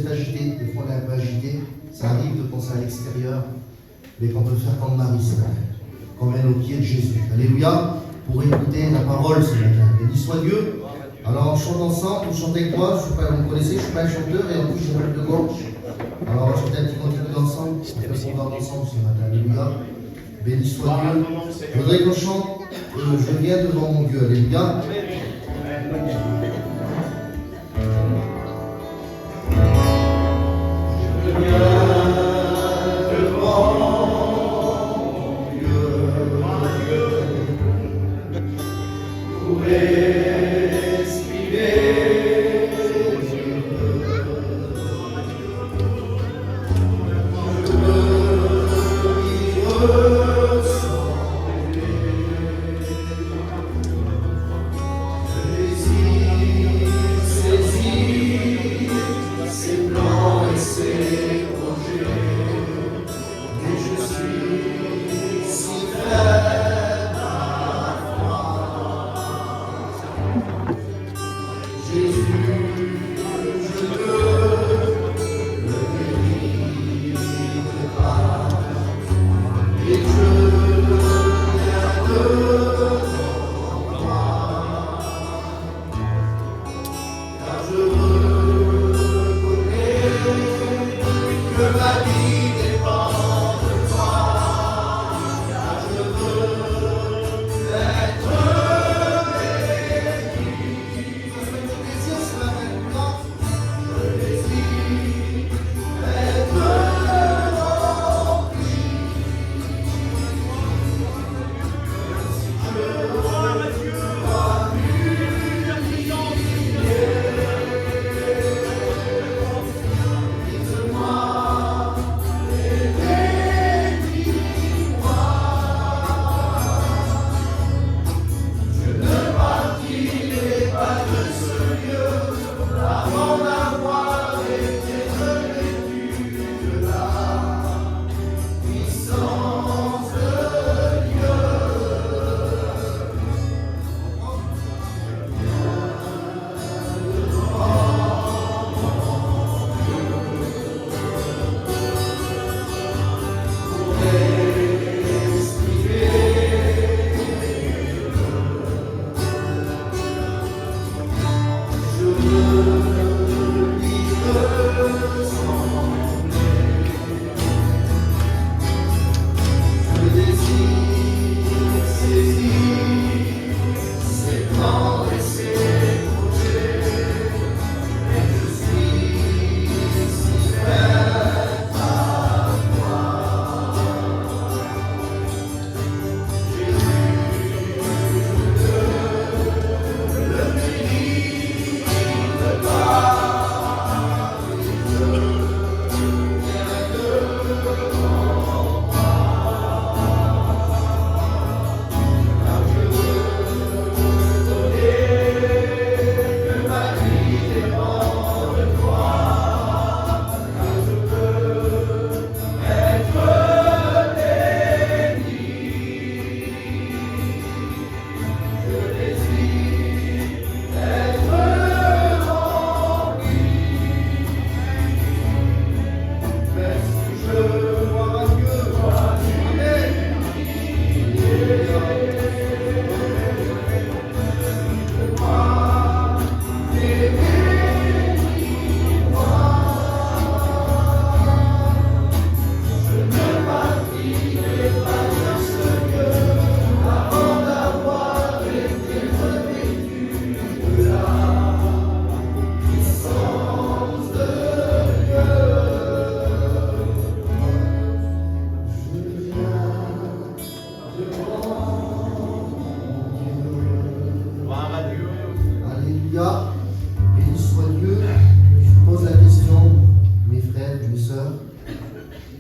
est agité, des fois on est un peu agité, ça arrive de penser à l'extérieur, mais qu'on peut faire comme Marie ce matin, qu'on vienne aux pieds de Jésus. Alléluia, pour écouter la parole ce matin. Béni soit Dieu. Alors on chante ensemble, vous chantez avec moi, vous me connaissez, je ne suis pas un chanteur et en plus j'ai mal de gorge. Alors on va chanter un petit cantique ensemble, on fait qu'on va ensemble ce matin. Alléluia. Béni soit Dieu. Je voudrais qu'on chante je viens devant mon Dieu. Alléluia.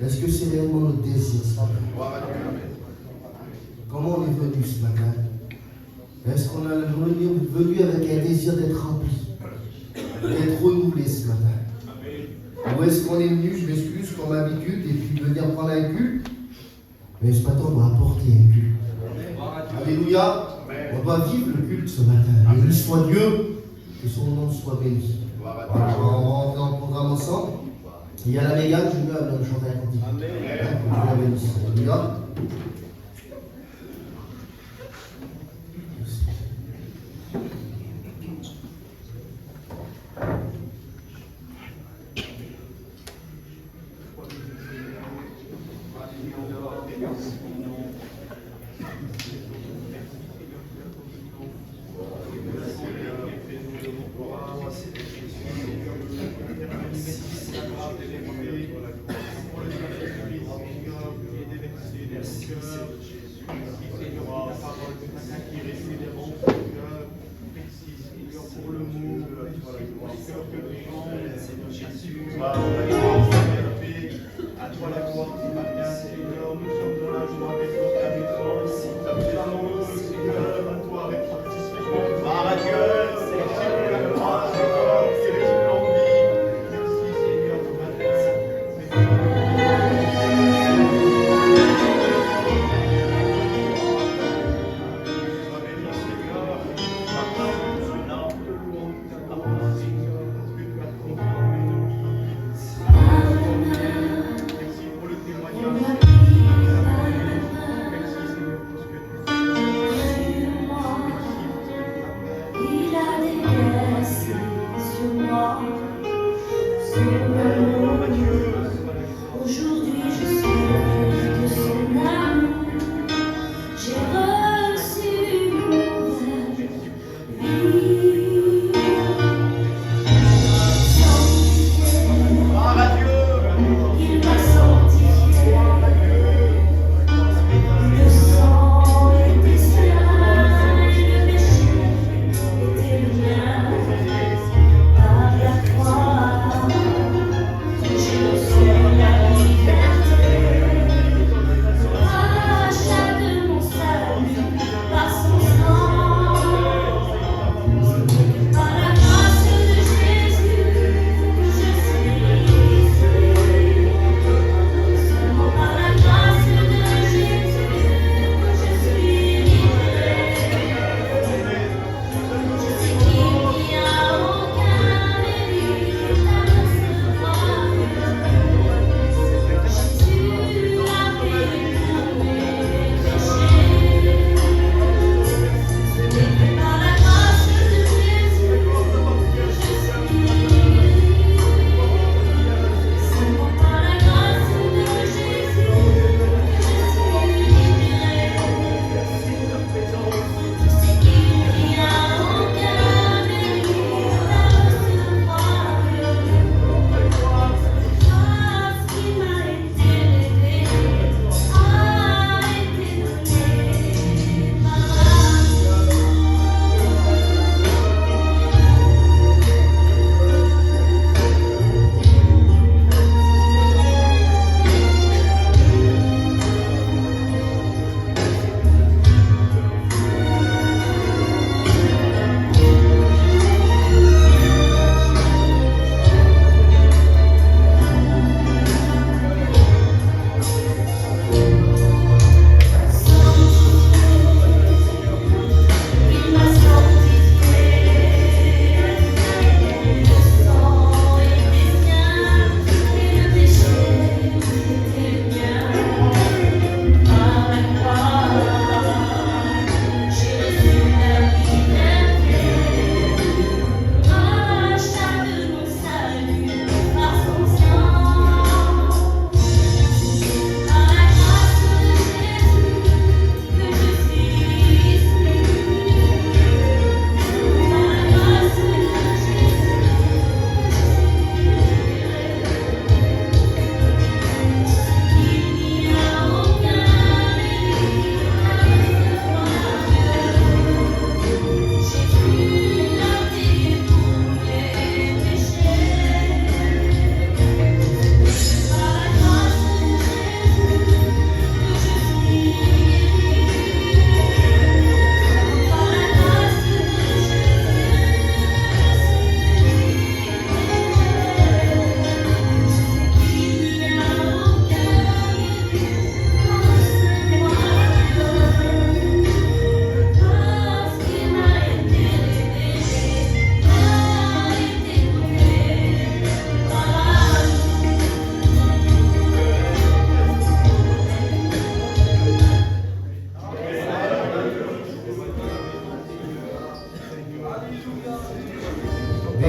Est-ce que c'est réellement notre désir ce matin? Comment on est venu ce matin? Est-ce qu'on est venu avec un désir d'être rempli, d'être renouvelé ce matin? Ou est-ce qu'on est venu, je m'excuse, comme habitude, et puis venir prendre un culte? Mais ce matin, on doit apporter un culte. Alléluia. On doit vivre le culte ce matin. Béni soit Dieu, que son nom soit béni. Voilà, on va rentrer dans le programme ensemble. Il y a la Mégane, je veux nous chanter un cantique. Amen. Alléluia.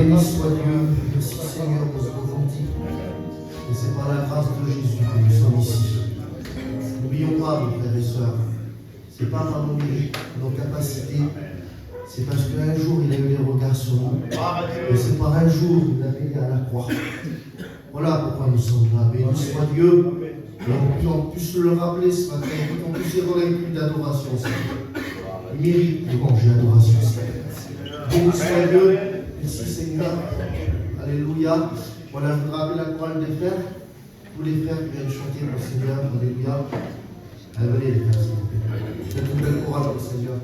Béni soit Dieu. Merci Seigneur pour ce ressenti. Et c'est par la grâce de Jésus que nous sommes ici. N'oublions pas, mes frères et sœurs, ce n'est pas par nos mérites, nos capacités, c'est parce qu'un jour il a eu les regards sur nous. Et c'est par un jour il a payé à la croix. Voilà pourquoi nous sommes là. Béni soit Dieu. Et qu'on puisse le rappeler ce matin, qu'on puisse lui donner plus d'adoration, Seigneur. Il mérite de manger adoration, Seigneur. Béni soit Dieu. Merci Seigneur. Alléluia. Voilà, je voudrais rappeler la chorale des frères. Tous les frères qui viennent chanter pour le Seigneur. Alléluia. Allez, venez les frères, s'il vous plaît. Faites une belle chorale pour le Seigneur.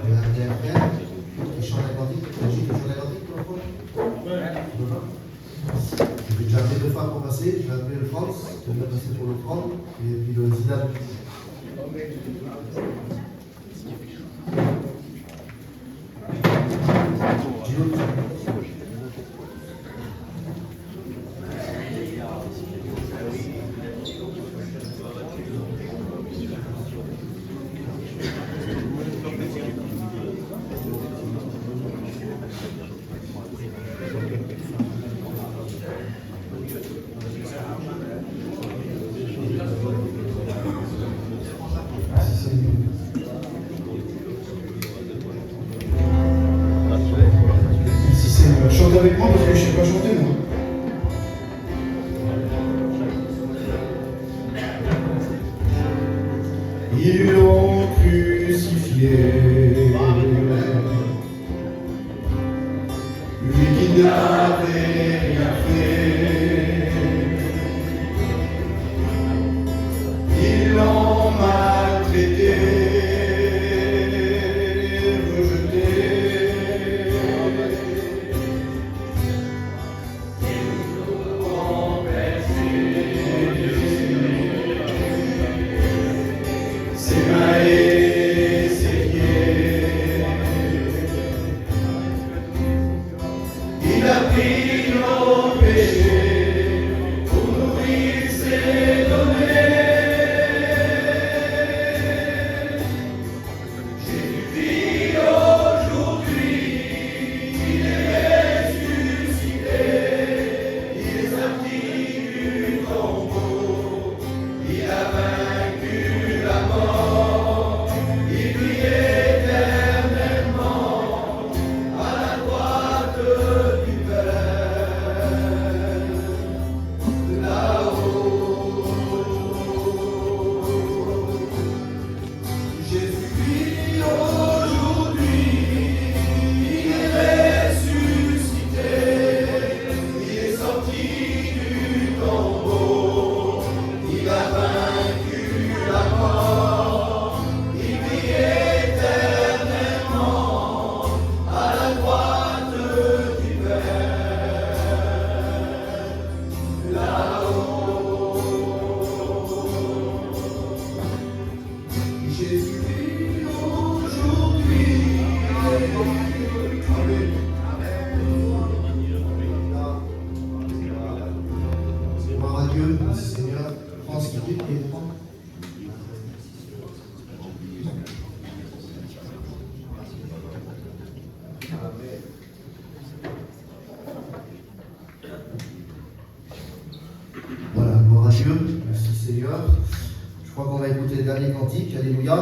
Il y a un frère qui chante la cantique, qui chante la cantique pour l'enfant. Je vais déjà appeler deux fois pour passer, je vais appeler le France, qui va passer pour l'offrande, et puis le Zidane. Chante avec moi parce que je ne sais pas chanter moi. Ils l'ont crucifié, lui qui n'avait rien fait. Ils l'ont maltraité, rejeté. Il a pris nos péchés, pour nous il s'est donné. Jésus vit aujourd'hui, il est ressuscité, il est sorti du tombeau, il a vaincu la mort, il vit éternellement à la droite du Père, là-haut. Jésus vit aujourd'hui, il est ressuscité, il est sorti du tombeau, il a vaincu la mort, il vit éternellement à la droite du Père, là-haut. Jésus vit aujourd'hui. Gloire à Dieu, merci Seigneur. France qui dit, et prend. Voilà, gloire à Dieu, merci Seigneur. Je crois qu'on va écouter le dernier cantique, Alléluia.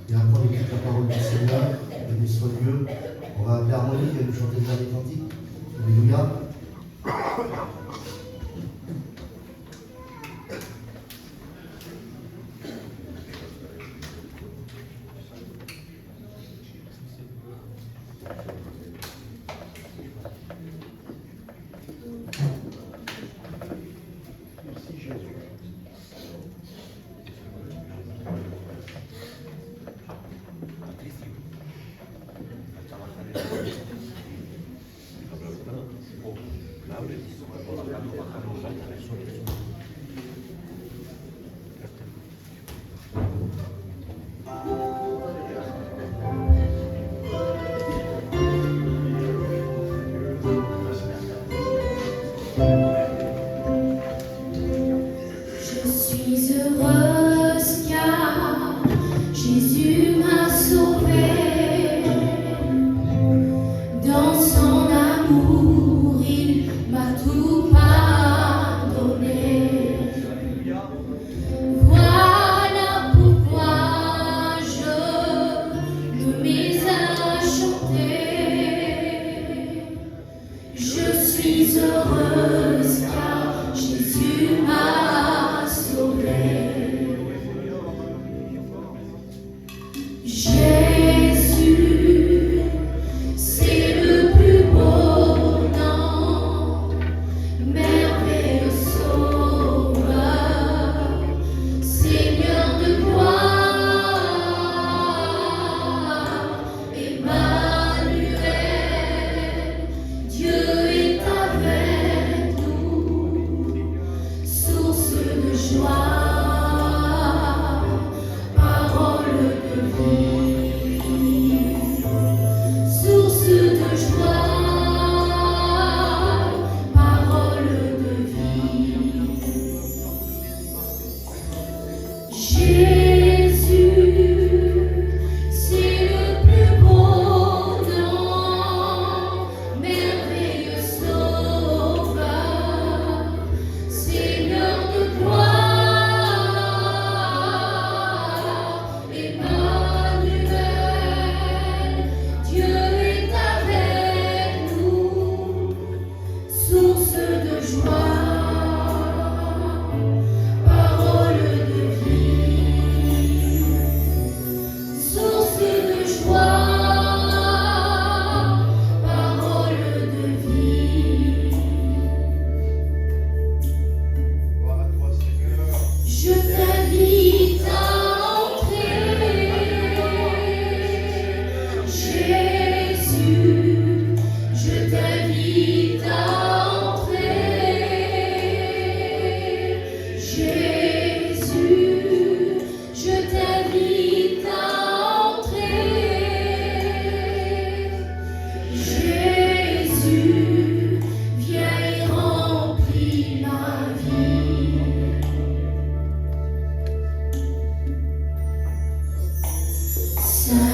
Et après on écoute la parole du Seigneur, béni soit Dieu. On va appeler Harmonie qui va nous chanter le dernier cantique. Alléluia.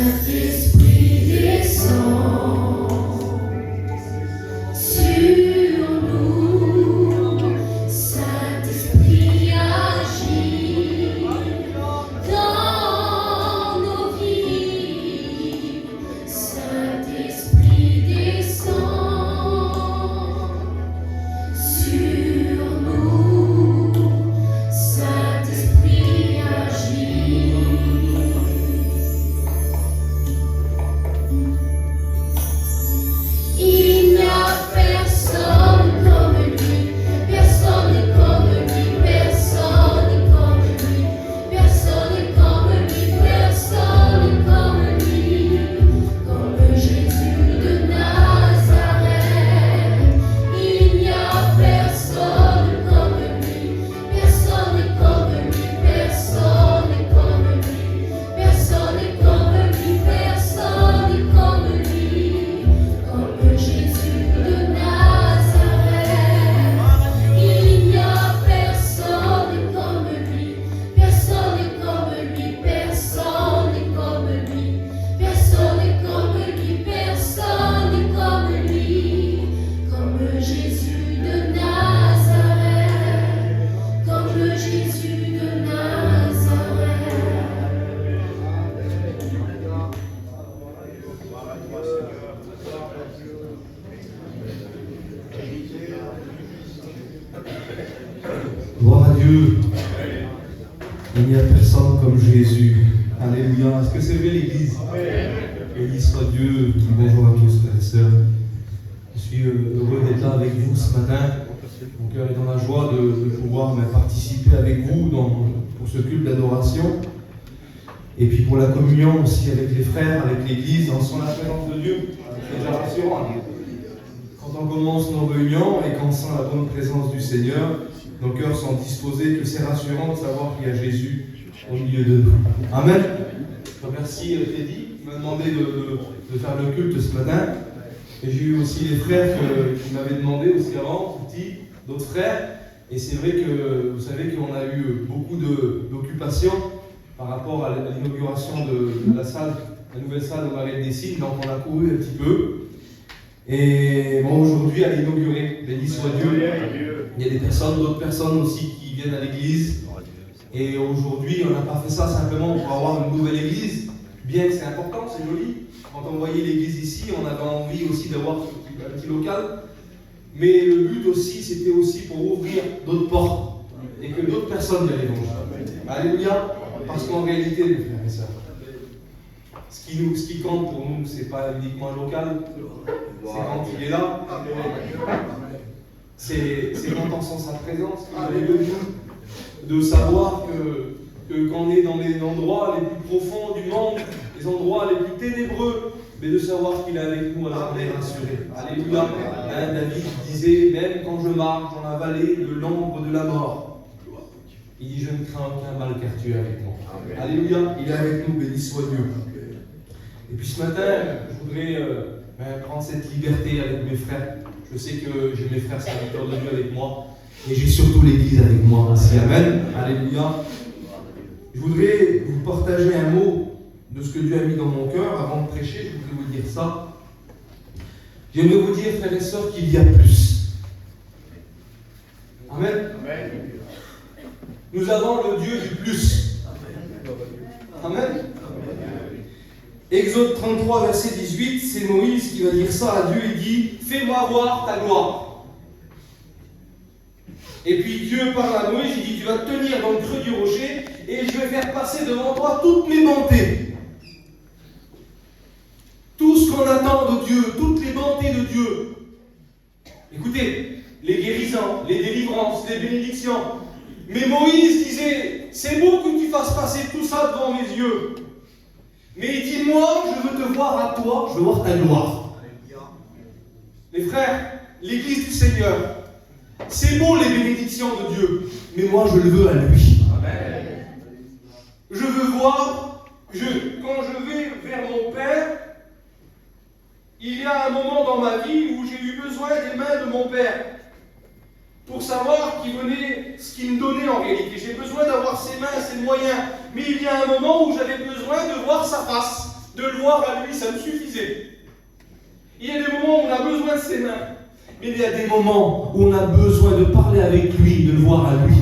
Saint-Esprit descend sur nous, Saint-Esprit agit dans nos vies, Saint-Esprit descend sur nous, Saint-Esprit agit. Il n'y a personne comme lui, personne n'est comme lui, personne n'est comme lui, personne n'est comme lui, personne n'est comme lui, comme Jésus de Nazareth. Il n'y a personne comme lui, personne n'est comme lui, personne n'est comme lui, personne n'est comme lui, personne n'est comme lui. Comme Jésus de Nazareth, il n'y a personne comme lui, personne n'est comme lui, personne n'est comme lui, personne n'est comme lui, personne n'est comme lui, comme Jésus de Nazareth, comme Jésus de Nazareth. Gloire à Dieu. Il n'y a personne comme Jésus. Alléluia. Est-ce que c'est vrai l'Église? Béni soit Dieu. Bonjour à tous, frères et sœurs. Je suis heureux d'être là avec vous ce matin. Mon cœur est dans la joie de pouvoir participer avec vous pour ce culte d'adoration. Et puis pour la communion aussi avec les frères, avec l'Église, en son la présence de Dieu. C'est déjà rassurant. Quand on commence nos réunions et qu'on sent la bonne présence du Seigneur, nos cœurs sont disposés, que c'est rassurant de savoir qu'il y a Jésus au milieu de nous. Amen. Je remercie Teddy qui m'a demandé de faire le culte ce matin. Et j'ai eu aussi les frères qui m'avaient demandé aussi avant, Titi, d'autres frères. Et c'est vrai que vous savez qu'on a eu beaucoup d'occupations par rapport à l'inauguration de la salle, la nouvelle salle au Marais des Cygnes. Donc on a couru un petit peu. Et bon, aujourd'hui, elle est inaugurée. Béni soit Dieu. Il y a d'autres personnes aussi qui viennent à l'église. Et aujourd'hui, on n'a pas fait ça simplement pour avoir une nouvelle église. Bien que c'est important, c'est joli. Quand on voyait l'église ici, on avait envie aussi d'avoir un petit local. Mais le but aussi, c'était aussi pour ouvrir d'autres portes et que d'autres personnes viennent à l'évangile. Alléluia. Parce qu'en réalité, mes frères et sœurs, ce qui compte pour nous, c'est pas uniquement local, c'est quand il est là. C'est quand on sent sa présence, de savoir que quand on est dans les endroits les plus profonds du monde, les endroits les plus ténébreux, mais de savoir qu'il est avec nous, alors on est rassuré. Alléluia. David disait, même quand je marche dans la vallée de l'ombre de la mort, il dit, je ne crains aucun mal car tu es avec moi. Alléluia. Il est avec nous, béni soit Dieu. Et puis ce matin, je voudrais prendre cette liberté avec mes frères. Je sais que j'ai mes frères serviteurs de Dieu avec moi. Et j'ai surtout l'Église avec moi aussi. Amen. Alléluia. Je voudrais vous partager un mot de ce que Dieu a mis dans mon cœur. Avant de prêcher, je voudrais vous dire ça. J'aimerais vous dire, frères et sœurs, qu'il y a plus. Amen. Amen. Nous avons le Dieu du plus. Amen. Exode 33, verset 18, c'est Moïse qui va dire ça à Dieu. Il dit, fais-moi voir ta gloire. Et puis Dieu parle à Moïse, il dit, tu vas te tenir dans le creux du rocher et je vais faire passer devant toi toutes mes bontés. Tout ce qu'on attend de Dieu, toutes les bontés de Dieu. Écoutez, les guérisons, les délivrances, les bénédictions. Mais Moïse disait, c'est beau que tu fasses passer tout ça devant mes yeux. Mais il dit, moi, je veux te voir à toi, je veux voir ta gloire. Les frères, l'Église du Seigneur, c'est beau les bénédictions de Dieu, mais moi, je le veux à lui. Amen. Je veux voir, quand je vais vers mon Père, il y a un moment dans ma vie où j'ai eu besoin des mains de mon Père pour savoir ce qu'il me donnait en réalité. J'ai besoin d'avoir ses mains, ses moyens. Mais il y a un moment où j'avais besoin de voir sa face. de le voir à lui, ça me suffisait. Il y a des moments où on a besoin de ses mains, mais il y a des moments où on a besoin de parler avec lui, de le voir à lui.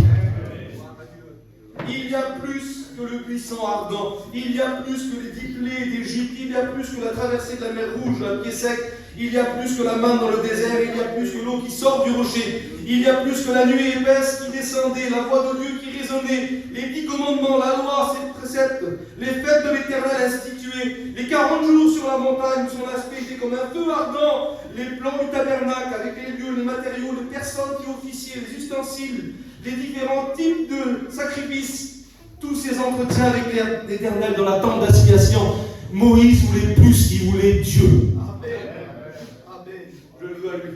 Il y a plus que le puissant ardent, il y a plus que les 10 plaies d'Égypte, il y a plus que la traversée de la mer Rouge à pied sec, il y a plus que la manne dans le désert, il y a plus que l'eau qui sort du rocher, il y a plus que la nuée épaisse qui descendait, la voix de Dieu qui résonnait, les 10 commandements, la loi, ses préceptes, les fêtes de l'Éternel instituées, les 40 jours sur la montagne où son aspect était comme un feu ardent, les plans du tabernacle avec les lieux, les matériaux, les personnes qui officiaient, les ustensiles, les différents types de sacrifices, tous ces entretiens avec l'Éternel dans la tente d'assignation. Moïse voulait plus, il voulait Dieu. Je le veux à lui.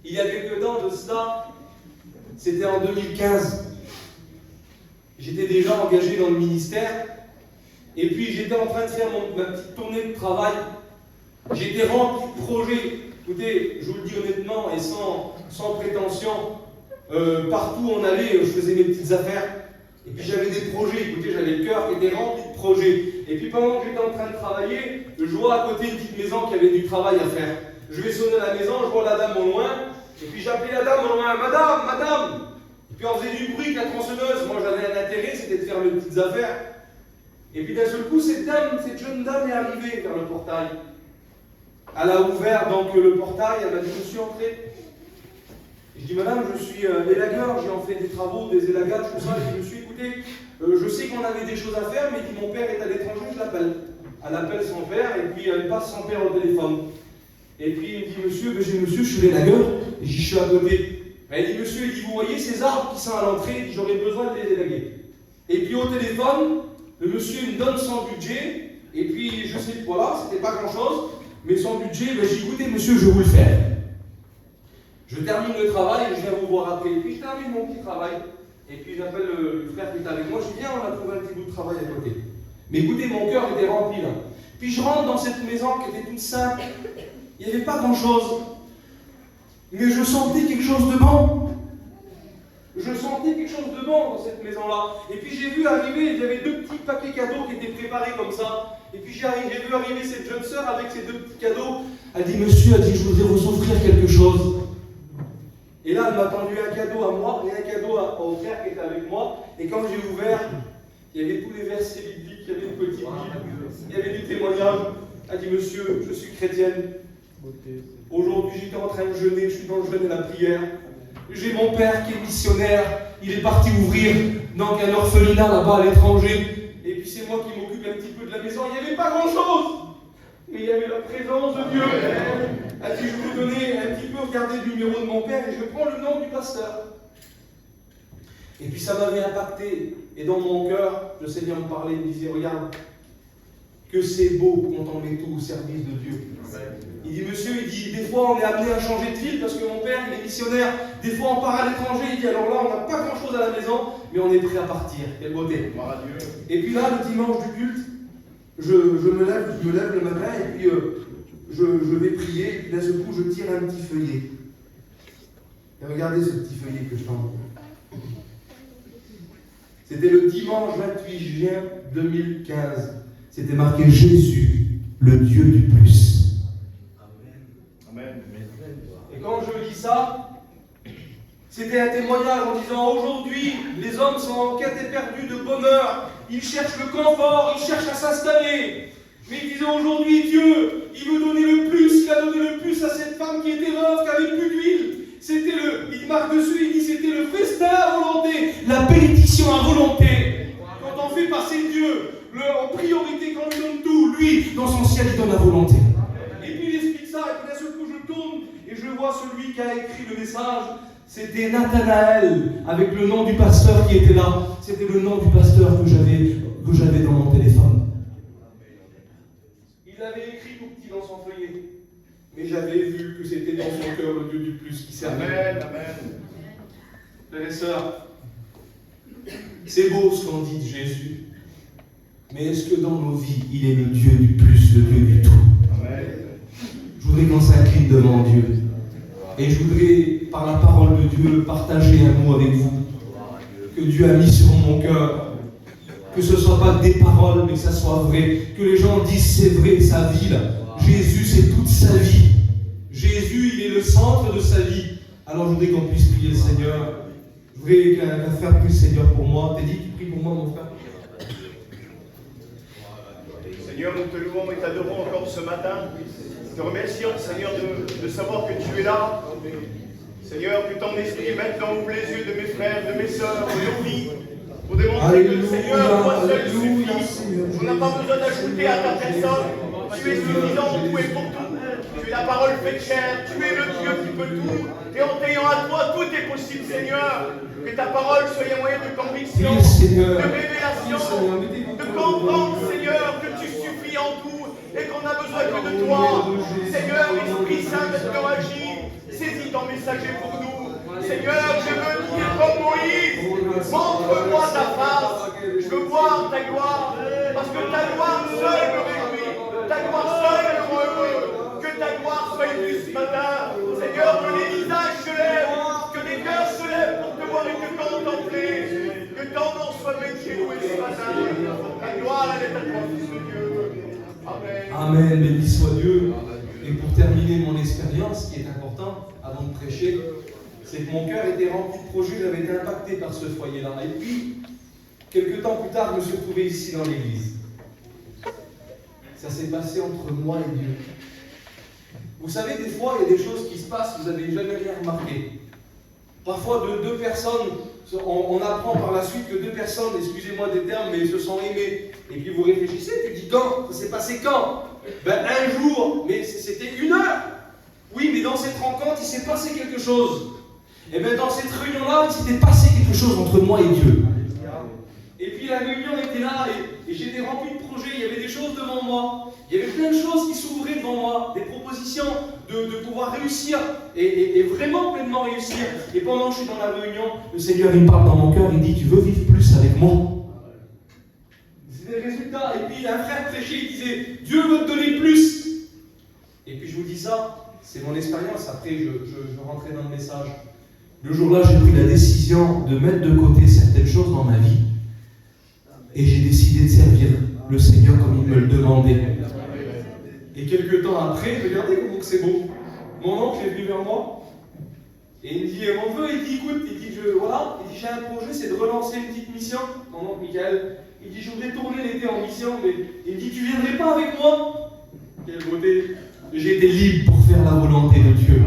Il y a quelques temps de cela, c'était en 2015. J'étais déjà engagé dans le ministère et puis j'étais en train de faire ma petite tournée de travail. J'étais rempli de projets. Écoutez, je vous le dis honnêtement et sans prétention, partout où on allait, je faisais mes petites affaires. Et puis j'avais des projets, écoutez, j'avais le cœur qui était rempli de projets. Et puis pendant que j'étais en train de travailler, je vois à côté une petite maison qui avait du travail à faire. Je vais sonner à la maison, je vois la dame au loin, et puis j'appelais la dame au loin, Madame, Madame. Et puis on faisait du bruit avec la tronçonneuse, moi j'avais un intérêt, c'était de faire mes petites affaires. Et puis d'un seul coup, cette jeune dame est arrivée vers le portail. Elle a ouvert donc le portail, elle m'a dit, je suis entré. Je dis, madame, je suis élagueur, j'ai en fait des travaux, des élagages, tout ça. Et je me suis écouté, je sais qu'on avait des choses à faire, mais il dit, mon père est à l'étranger, je l'appelle. Elle appelle son père, et puis elle passe son père au téléphone. Et puis il me dit, monsieur, je suis élagueur, et je suis à côté. Elle dit, monsieur, il dit, vous voyez ces arbres qui sont à l'entrée, il dit, j'aurais besoin de les élaguer. Et puis au téléphone, le monsieur me donne son budget, et puis je sais, voilà, c'était pas grand-chose, mais son budget, j'ai dit, écoutez, monsieur, je vais vous le faire. Je termine le travail et je viens vous voir après. Et puis je termine mon petit travail. Et puis j'appelle le frère qui est avec moi. Je dis, viens, on a trouvé un petit bout de travail à côté. Mais écoutez, mon cœur était rempli là. Puis je rentre dans cette maison qui était toute simple. Il n'y avait pas grand-chose. Mais je sentais quelque chose de bon. Je sentais quelque chose de bon dans cette maison-là. Et puis j'ai vu arriver, il y avait 2 petits paquets cadeaux qui étaient préparés comme ça. Et puis j'ai vu arriver cette jeune sœur avec ces 2 petits cadeaux. Elle dit, monsieur, elle dit, je voudrais vous offrir quelque chose. Et là, elle m'a tendu un cadeau à moi et un cadeau au frère qui était avec moi. Et quand j'ai ouvert, il y avait tous les versets bibliques, il y avait une petite Bible, il y avait du témoignage. Elle dit, monsieur, je suis chrétienne. Aujourd'hui, j'étais en train de jeûner, je suis dans le jeûne et la prière. J'ai mon père qui est missionnaire, il est parti ouvrir donc un orphelinat là-bas à l'étranger. Et puis c'est moi qui m'occupe un petit peu de la maison. Il n'y avait pas grand-chose, mais il y avait la présence de Dieu. Elle dit, je vais vous donner un petit peu, regardez le numéro de mon père et je prends le nom du pasteur. Et puis ça m'avait impacté. Et dans mon cœur, le Seigneur me parlait, il me disait, regarde, que c'est beau quand on met tout au service de Dieu. Il dit, monsieur, il dit, des fois on est amené à changer de ville parce que mon père, il est missionnaire. Des fois on part à l'étranger, il dit, alors là, on n'a pas grand-chose à la maison, mais on est prêt à partir. Quelle beauté. Et puis là, le dimanche du culte, je me lève le matin et puis je vais prier, et puis d'un seul coup, je tire un petit feuillet. Et regardez ce petit feuillet que je t'envoie. C'était le dimanche 28 juin 2015. C'était marqué Jésus, le Dieu du plus. Amen. Et quand je lis ça, c'était un témoignage en disant, aujourd'hui, les hommes sont en quête éperdue de bonheur. Ils cherchent le confort, ils cherchent à s'installer. Mais il disait, aujourd'hui, Dieu, il veut donner le plus. Il a donné le plus à cette femme qui était veuve, qui avait plus d'huile. C'était il marque dessus, il dit, c'était le festin à volonté, la bénédiction à volonté. Quand on fait passer Dieu en priorité, quand on lui donne tout, lui, dans son ciel, il donne la volonté. Et puis il explique ça, et puis d'un seul coup, je tourne, et je vois celui qui a écrit le message. C'était Nathanaël, avec le nom du pasteur qui était là. C'était le nom du pasteur que j'avais dans mon téléphone. Il avait écrit tout petit dans son feuillet. Mais j'avais vu que c'était dans son cœur le Dieu du plus qui servait. Amen. Frères et sœurs, c'est beau ce qu'on dit de Jésus. Mais est-ce que dans nos vies, il est le Dieu du plus, le Dieu du tout? Amen. Je voudrais qu'on s'incline devant Dieu. Et je voudrais, par la parole de Dieu, partager un mot avec vous que Dieu a mis sur mon cœur. Que ce ne soit pas des paroles, mais que ça soit vrai. Que les gens disent c'est vrai, sa vie là. Jésus, c'est toute sa vie. Jésus, il est le centre de sa vie. Alors je voudrais qu'on puisse prier le Seigneur. Je voudrais qu'un frère prie le Seigneur pour moi. T'es dit, tu pries pour moi, mon frère? Seigneur, nous te louons et t'adorons encore ce matin. Nous te remercions, Seigneur, de savoir que tu es là. Seigneur, que ton esprit maintenant ouvre les yeux de mes frères, de mes sœurs, de nos vies, pour démontrer que le Seigneur, toi seul suffit. On n'a pas besoin d'ajouter à ta personne. Tu es suffisant en tout et pour tout. Tu es la parole faite chair. Tu es le Dieu qui peut tout. Et en t'ayant à toi, tout est possible, Seigneur. Que ta parole soit un moyen de conviction, de révélation, de comprendre, Seigneur, que tu suffis en tout et qu'on n'a besoin que de toi. Seigneur, l'Esprit Saint, maintenant agit. Saisis ton messager pour nous. Seigneur, je veux dire comme Moïse, montre-moi ta face. Je veux voir ta gloire, parce que ta gloire seule me réjouit. Ta gloire seule me rend heureux. Que ta gloire soit vue ce matin. Seigneur, que les visages se lèvent, que les cœurs se lèvent pour te voir et te contempler. Que ton nom soit béni chez nous et ce matin. La gloire, elle est à toi, Fils de Dieu. Amen. Amen, béni soit Dieu. Et pour terminer mon expérience, ce qui est important avant de prêcher, c'est que mon cœur était rempli de projets, j'avais été impacté par ce foyer-là. Et puis, quelques temps plus tard, je me suis retrouvé ici dans l'église. Ça s'est passé entre moi et Dieu. Vous savez, des fois, il y a des choses qui se passent, vous n'avez jamais rien remarqué. Parfois, de deux personnes, on apprend par la suite que deux personnes, excusez-moi des termes, mais se sont aimées. Et puis vous réfléchissez, tu dis quand? Ça s'est passé quand? Ben un jour, mais c'était 1 heure. Oui, mais dans cette rencontre, il s'est passé quelque chose. Et bien dans cette réunion-là, il s'était passé quelque chose entre moi et Dieu. Et puis la réunion était là, et j'étais rempli de projets, il y avait des choses devant moi. Il y avait plein de choses qui s'ouvraient devant moi, des propositions de pouvoir réussir, et vraiment pleinement réussir. Et pendant que je suis dans la réunion, le Seigneur il me parle dans mon cœur, il dit, tu veux vivre plus avec moi? C'est des résultats. Et puis un frère prêchait, il disait, Dieu veut te donner plus. Et puis je vous dis ça, c'est mon expérience, après je rentrais dans le message. Le jour-là, j'ai pris la décision de mettre de côté certaines choses dans ma vie. Et j'ai décidé de servir le Seigneur comme il me le demandait. Et quelques temps après, regardez comment c'est beau. Mon oncle est venu vers moi. Et il me dit, mon neveu, il dit, écoute, il dit, j'ai un projet, c'est de relancer une petite mission. Mon oncle Michael, il dit, je voudrais tourner l'été en mission, mais il me dit, tu viendrais pas avec moi? Quelle beauté! J'ai été libre pour faire la volonté de Dieu.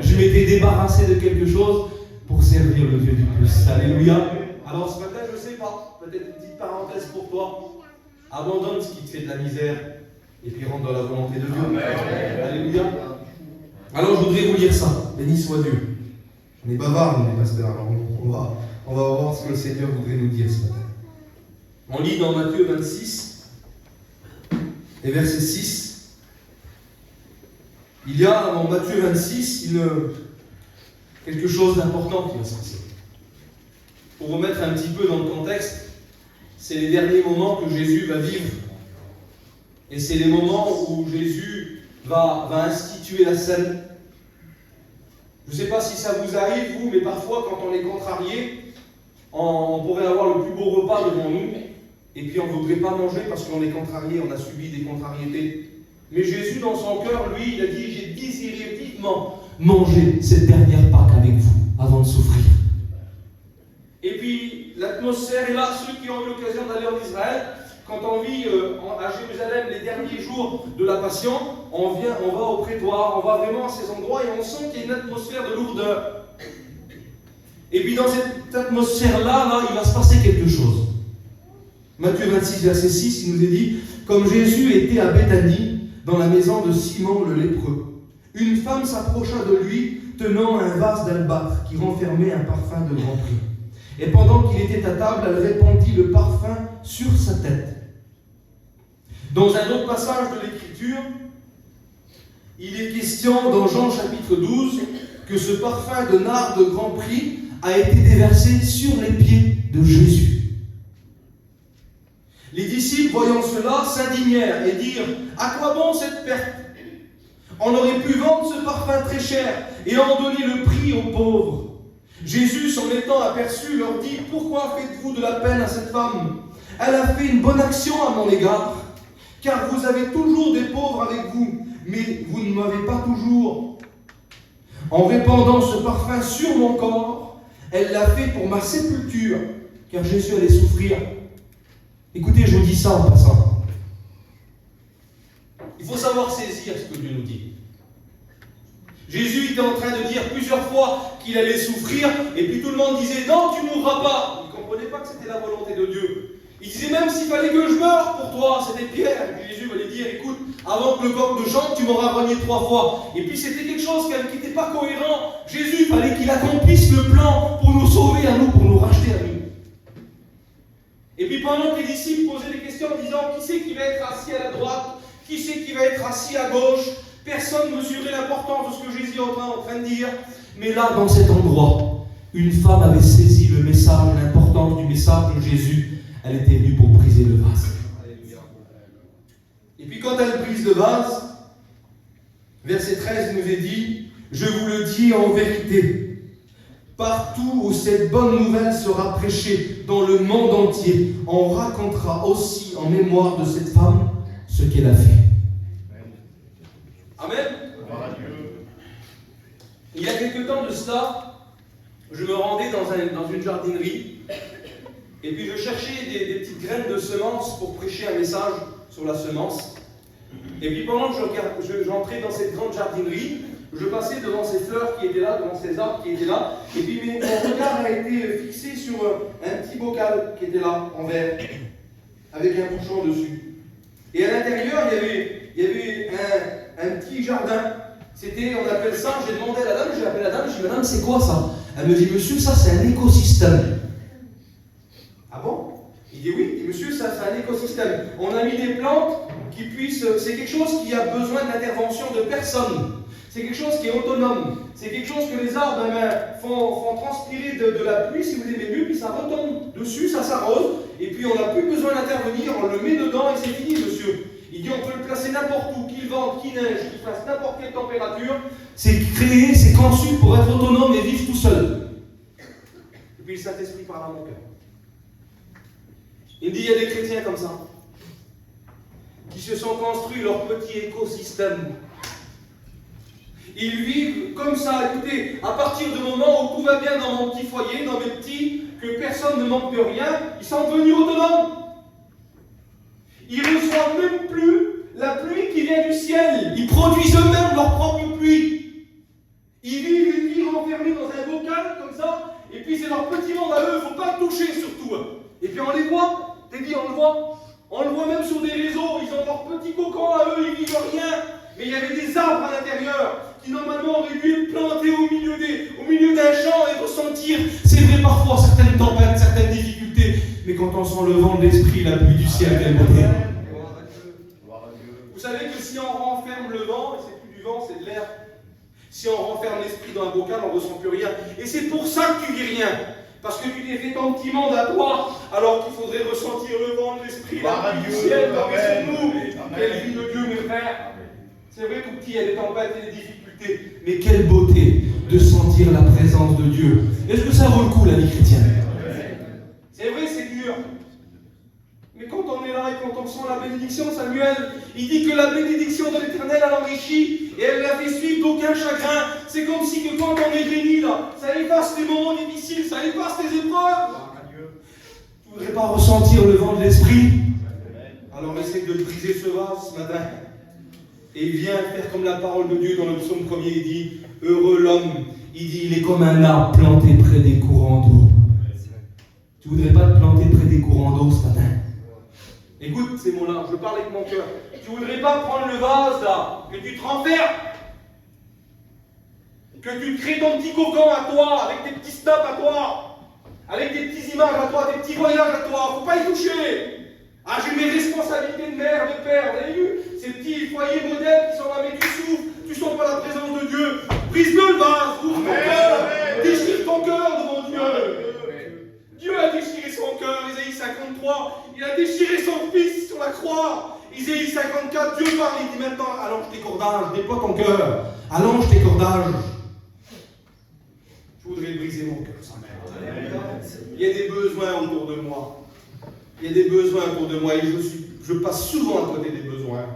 Je m'étais débarrassé de quelque chose pour servir le Dieu du plus. Alléluia. Alors ce matin, je ne sais pas, peut-être une petite parenthèse pour toi. Abandonne ce qui te fait de la misère et puis rentre dans la volonté de Dieu. Amen. Alléluia. Alors je voudrais vous lire ça. Béni soit Dieu. On est bavard, nous les pasteurs. Alors on va voir ce que le Seigneur voudrait nous dire ce matin. On lit dans Matthieu 26 et verset 6. Il y a dans Matthieu 26 quelque chose d'important qui va se passer. Pour remettre un petit peu dans le contexte, c'est les derniers moments que Jésus va vivre. Et c'est les moments où Jésus va instituer la scène. Je ne sais pas si ça vous arrive, vous, mais parfois, quand on est contrarié, on pourrait avoir le plus beau repas devant nous, et puis on ne voudrait pas manger parce qu'on est contrarié, on a subi des contrariétés. Mais Jésus, dans son cœur, lui, il a dit, j'ai désiré vivement manger cette dernière Pâque avec vous, avant de souffrir. Et puis, l'atmosphère est là. Ceux qui ont eu l'occasion d'aller en Israël, quand on vit à Jérusalem les derniers jours de la Passion, on va au prétoire, on va vraiment à ces endroits et on sent qu'il y a une atmosphère de lourdeur. Et puis, dans cette atmosphère-là, il va se passer quelque chose. Matthieu 26, verset 6, il nous est dit, comme Jésus était à Béthanie, dans la maison de Simon le lépreux, une femme s'approcha de lui, tenant un vase d'albâtre qui renfermait un parfum de grand prix. Et pendant qu'il était à table, elle répandit le parfum sur sa tête. Dans un autre passage de l'Écriture, il est question dans Jean chapitre 12 que ce parfum de nard de grand prix a été déversé sur les pieds de Jésus. Les disciples, voyant cela, s'indignèrent et dirent « À quoi bon cette perte? On aurait pu vendre ce parfum très cher et en donner le prix aux pauvres. » Jésus, s'en étant aperçu, leur dit « Pourquoi faites-vous de la peine à cette femme? Elle a fait une bonne action à mon égard, car vous avez toujours des pauvres avec vous, mais vous ne m'avez pas toujours. En répandant ce parfum sur mon corps, elle l'a fait pour ma sépulture, car Jésus allait souffrir. Écoutez, je vous dis ça en passant. Il faut savoir saisir ce que Dieu nous dit. Jésus était en train de dire plusieurs fois qu'il allait souffrir, et puis tout le monde disait « Non, tu ne mourras pas !» Il ne comprenait pas que c'était la volonté de Dieu. Il disait même s'il fallait que je meure pour toi, c'était Pierre. Et puis Jésus allait dire, écoute, avant que le coq ne chante, tu m'auras renié 3 fois. Et puis c'était quelque chose qui n'était pas cohérent. Jésus, il fallait qu'il accomplisse le plan pour nous sauver à nous, pour nous racheter à nous. Et puis pendant que les disciples posaient des questions en disant, qui c'est qui va être assis à la droite? Qui c'est qui va être assis à gauche? Personne ne mesurait l'importance de ce que Jésus est en train de dire. Mais là, dans cet endroit, une femme avait saisi le message, l'importance du message de Jésus. Elle était venue pour briser le vase. Et puis quand elle brise le vase, verset 13 nous est dit, « Je vous le dis en vérité, partout où cette bonne nouvelle sera prêchée dans le monde entier, on racontera aussi en mémoire de cette femme ce qu'elle a fait. » Amen. Il y a quelque temps de cela, je me rendais dans une jardinerie. Et puis je cherchais des petites graines de semences pour prêcher un message sur la semence. Et puis pendant que j'entrais dans cette grande jardinerie, je passais devant ces fleurs qui étaient là, devant ces arbres qui étaient là. Et puis mon regard a été fixé sur un petit bocal qui était là, en verre, avec un bouchon dessus. Et à l'intérieur, il y avait un petit jardin. C'était, on appelle ça, j'ai demandé à la dame, j'ai appelé la dame, j'ai dit, madame, c'est quoi ça? Elle me dit, monsieur, ça c'est un écosystème. Ah bon? Il dit oui, monsieur, ça c'est un écosystème. On a mis des plantes qui puissent. C'est quelque chose qui a besoin de l'intervention de personne. C'est quelque chose qui est autonome. C'est quelque chose que les arbres font transpirer de la pluie, si vous aimez mieux, puis ça retombe dessus, ça s'arrose, et puis on n'a plus besoin d'intervenir, on le met dedans et c'est fini, monsieur. Il dit on peut le placer n'importe où, qu'il vente, qu'il neige, qu'il fasse n'importe quelle température. C'est créé, c'est conçu pour être autonome et vivre tout seul. Et puis le Saint-Esprit parle à mon cœur. Il dit, il y a des chrétiens comme ça, qui se sont construits leur petit écosystème. Ils vivent comme ça, écoutez, à partir du moment où tout va bien dans mon petit foyer, dans mes petits, que personne ne manque de rien, ils sont devenus autonomes. Ils ne reçoivent même plus la pluie qui vient du ciel. Ils produisent eux-mêmes leur propre pluie. Ils vivent une vie renfermée dans un bocal comme ça, et puis c'est leur petit monde à eux, il ne faut pas le toucher surtout. Et puis on les voit. T'es dit, on le voit même sur des réseaux, ils ont leur petit cocon à eux, ils vivent rien. Mais il y avait des arbres à l'intérieur qui normalement auraient dû être plantés au milieu d'un champ et ressentir, c'est vrai parfois, certaines tempêtes, certaines difficultés, mais quand on sent le vent de l'esprit, la pluie du ciel, quelle beauté. Vous savez que si on renferme le vent, et c'est plus du vent, c'est de l'air, si on renferme l'esprit dans un bocal, on ne ressent plus rien. Et c'est pour ça que tu vis rien. Parce que tu t'es fait ton petit monde à toi, alors qu'il faudrait ressentir le vent de l'esprit, la pluie du ciel, nous. Quelle vie de Dieu, mes frères. C'est vrai, tout petit, il y a des tempêtes et des difficultés, mais quelle beauté de sentir la présence de Dieu. Est-ce que ça vaut le coup, la vie chrétienne? C'est vrai, c'est dur. Mais quand on est là et quand on sent la bénédiction, Samuel, il dit que la bénédiction de l'Éternel, elle enrichit et elle la fait suivre d'aucun chagrin. C'est comme si que quand on est béni, là, ça efface les moments difficiles, ça efface les épreuves. Tu ne voudrais pas ressentir le vent de l'esprit? Alors essaye de briser ce vase ce matin. Et viens faire comme la parole de Dieu dans le psaume 1er, il dit, heureux l'homme, il dit, il est comme un arbre planté près des courants d'eau. Tu ne voudrais pas te planter près des courants d'eau ce matin? Écoute ces mots-là, je parle avec mon cœur. Tu ne voudrais pas prendre le vase là, que tu te renfermes, que tu crées ton petit cocon à toi, avec tes petits snaps à toi, avec tes petites images à toi, tes petits voyages à toi, faut pas y toucher. Ah, j'ai mes responsabilités de mère, de père, vous avez vu? Ces petits foyers modèles qui sont là, mais tu souffres, tu sens pas la présence de Dieu. Brise-le le vase, ouvre ton cœur, déchire ton cœur devant Dieu. Dieu a déchiré son cœur, Isaïe 53, il a déchiré son fils sur la croix. Isaïe 54, Dieu parle, il dit maintenant, allonge tes cordages, déploie ton cœur, allonge tes cordages. Je voudrais briser mon cœur, sa mère. Il y a des besoins autour de moi. Il y a des besoins autour de moi et je passe souvent à côté des besoins.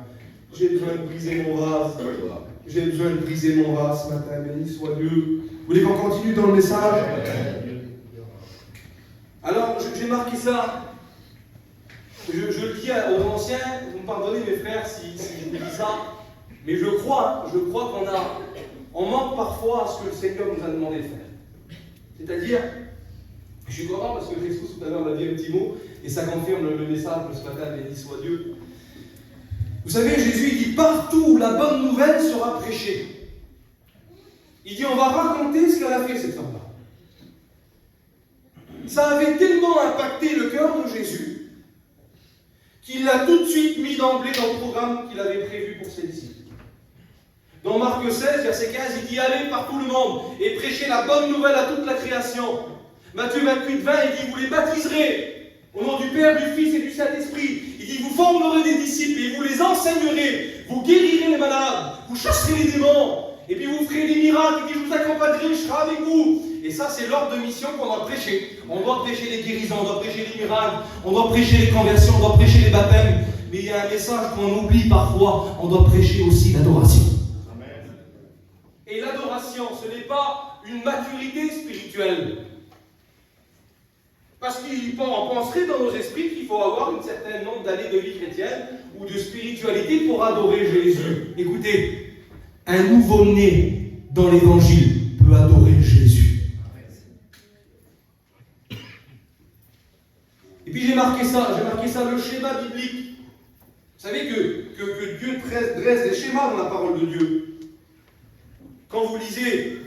J'ai besoin de briser mon vase. J'ai besoin de briser mon vase ce matin. Béni soit Dieu. Vous voulez qu'on continue dans le message? Alors, j'ai marqué ça. Je le dis aux anciens, vous me pardonnez mes frères si je vous dis ça, mais je crois qu'on manque parfois à ce que le Seigneur nous a demandé de faire. C'est-à-dire, je suis content parce que Christos tout à l'heure m'a dit un petit mot, et ça confirme le message de ce matin, béni soit Dieu. Vous savez, Jésus il dit partout où la bonne nouvelle sera prêchée. Il dit on va raconter ce qu'elle a fait cette femme-là. Ça avait tellement impacté le cœur de Jésus qu'il l'a tout de suite mis d'emblée dans le programme qu'il avait prévu pour ses disciples. Dans Marc 16, verset 15, il dit allez par tout le monde et prêchez la bonne nouvelle à toute la création. Matthieu 28, 20, il dit vous les baptiserez au nom du Père, du Fils et du Saint-Esprit. Il dit vous formerez des disciples et vous les enseignerez, vous guérirez les malades, vous chasserez les démons, et puis vous ferez des miracles, et puis je vous accompagnerai, je serai avec vous. Et ça, c'est l'ordre de mission qu'on doit prêcher. On doit prêcher les guérisons, on doit prêcher les miracles, on doit prêcher les conversions, on doit prêcher les baptêmes. Mais il y a un message qu'on oublie parfois, on doit prêcher aussi l'adoration. Amen. Et l'adoration, ce n'est pas une maturité spirituelle. Parce qu'on penserait dans nos esprits qu'il faut avoir un certain nombre d'années de vie chrétienne ou de spiritualité pour adorer Jésus. Écoutez, un nouveau-né dans l'évangile peut adorer Jésus. Et puis j'ai marqué ça, le schéma biblique. Vous savez que Dieu dresse des schémas dans la parole de Dieu. Quand vous lisez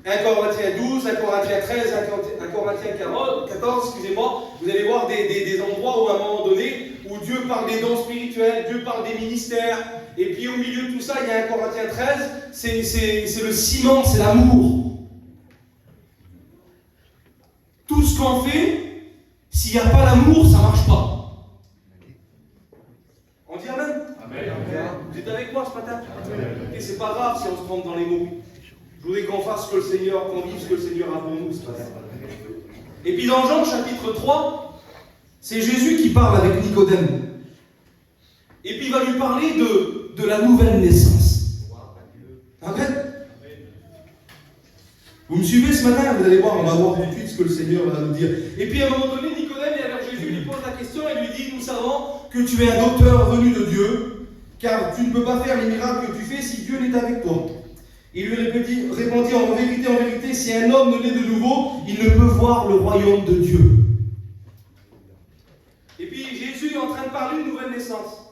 1 Corinthiens 12, 1 Corinthiens 13, 1 Corinthiens 14, excusez-moi, vous allez voir des endroits où à un moment donné, où Dieu parle des dons spirituels, Dieu parle des ministères, et puis au milieu de tout ça, il y a 1 Corinthiens 13, c'est le ciment, c'est l'amour. Tout ce qu'on fait, s'il n'y a pas l'amour, ça ne marche pas. On dit Amen? Amen. Vous êtes avec moi ce matin? Et c'est pas grave si on se trompe dans les mots. Je voudrais qu'on fasse ce que le Seigneur, qu'on vive ce que le Seigneur a pour nous ce matin. Et puis dans Jean chapitre 3, c'est Jésus qui parle avec Nicodème. Et puis il va lui parler de la nouvelle naissance. Amen. Vous me suivez ce matin? Vous allez voir, on va voir tout de suite ce que le Seigneur va nous dire. Et puis à un moment donné, Nicodème, et alors Jésus lui pose la question et lui dit, nous savons que tu es un docteur venu de Dieu, car tu ne peux pas faire les miracles que tu fais si Dieu n'est avec toi. Il lui répondit, en vérité, si un homme ne naît de nouveau, il ne peut voir le royaume de Dieu. Et puis Jésus est en train de parler d'une nouvelle naissance.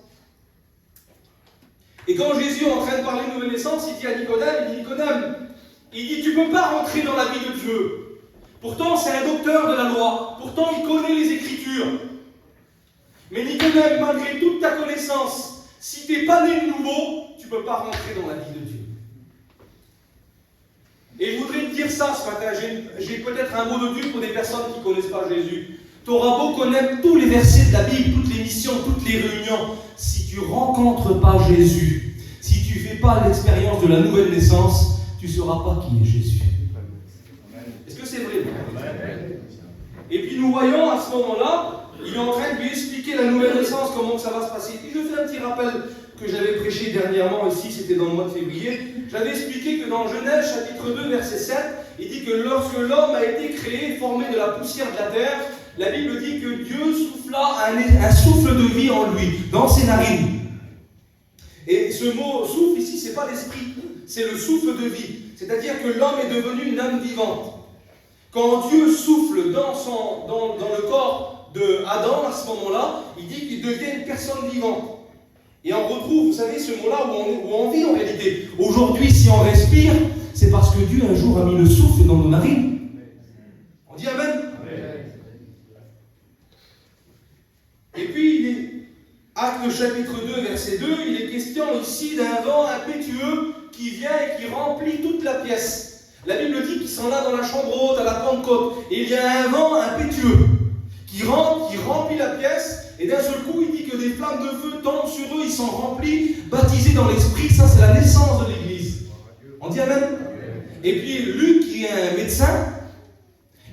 Et quand Jésus est en train de parler d'une nouvelle naissance, il dit à Nicodème, il dit, tu ne peux pas rentrer dans la vie de Dieu. Pourtant, c'est un docteur de la loi. Pourtant, il connaît les Écritures. Mais Nicodème, malgré toute ta connaissance, si tu n'es pas né de nouveau, tu ne peux pas rentrer dans la vie de Dieu. Et je voudrais te dire ça ce matin. J'ai peut-être un mot de Dieu pour des personnes qui ne connaissent pas Jésus. Tu auras beau connaître tous les versets de la Bible, toutes les missions, toutes les réunions. Si tu ne rencontres pas Jésus, si tu ne fais pas l'expérience de la nouvelle naissance, tu ne sauras pas qui est Jésus. Est-ce que c'est vrai? Et puis nous voyons à ce moment-là, il est en train de lui expliquer la nouvelle naissance, comment ça va se passer. Et je fais un petit rappel que j'avais prêché dernièrement ici, c'était dans le mois de février. J'avais expliqué que dans Genèse chapitre 2 verset 7, il dit que lorsque l'homme a été créé, formé de la poussière de la terre, la Bible dit que Dieu souffla un souffle de vie en lui, dans ses narines. Et ce mot souffle ici, ce n'est pas l'esprit, c'est le souffle de vie. C'est-à-dire que l'homme est devenu une âme vivante. Quand Dieu souffle dans le corps d'Adam, à ce moment-là, il dit qu'il devient une personne vivante. Et on retrouve, vous savez, ce mot-là où on vit en réalité. Aujourd'hui, si on respire, c'est parce que Dieu un jour a mis le souffle dans nos narines. On dit Amen. Et puis, Actes chapitre 2, verset 2, il est question ici d'un vent impétueux qui vient et qui remplit toute la pièce. La Bible dit qu'ils sont là dans la chambre haute, à la Pentecôte, et il y a un vent impétueux qui remplit la pièce, et d'un seul coup, il dit que des flammes de feu tombent sur eux, ils sont remplis, baptisés dans l'Esprit. Ça, c'est la naissance de l'Église. On dit Amen. Et puis, Luc, qui est un médecin,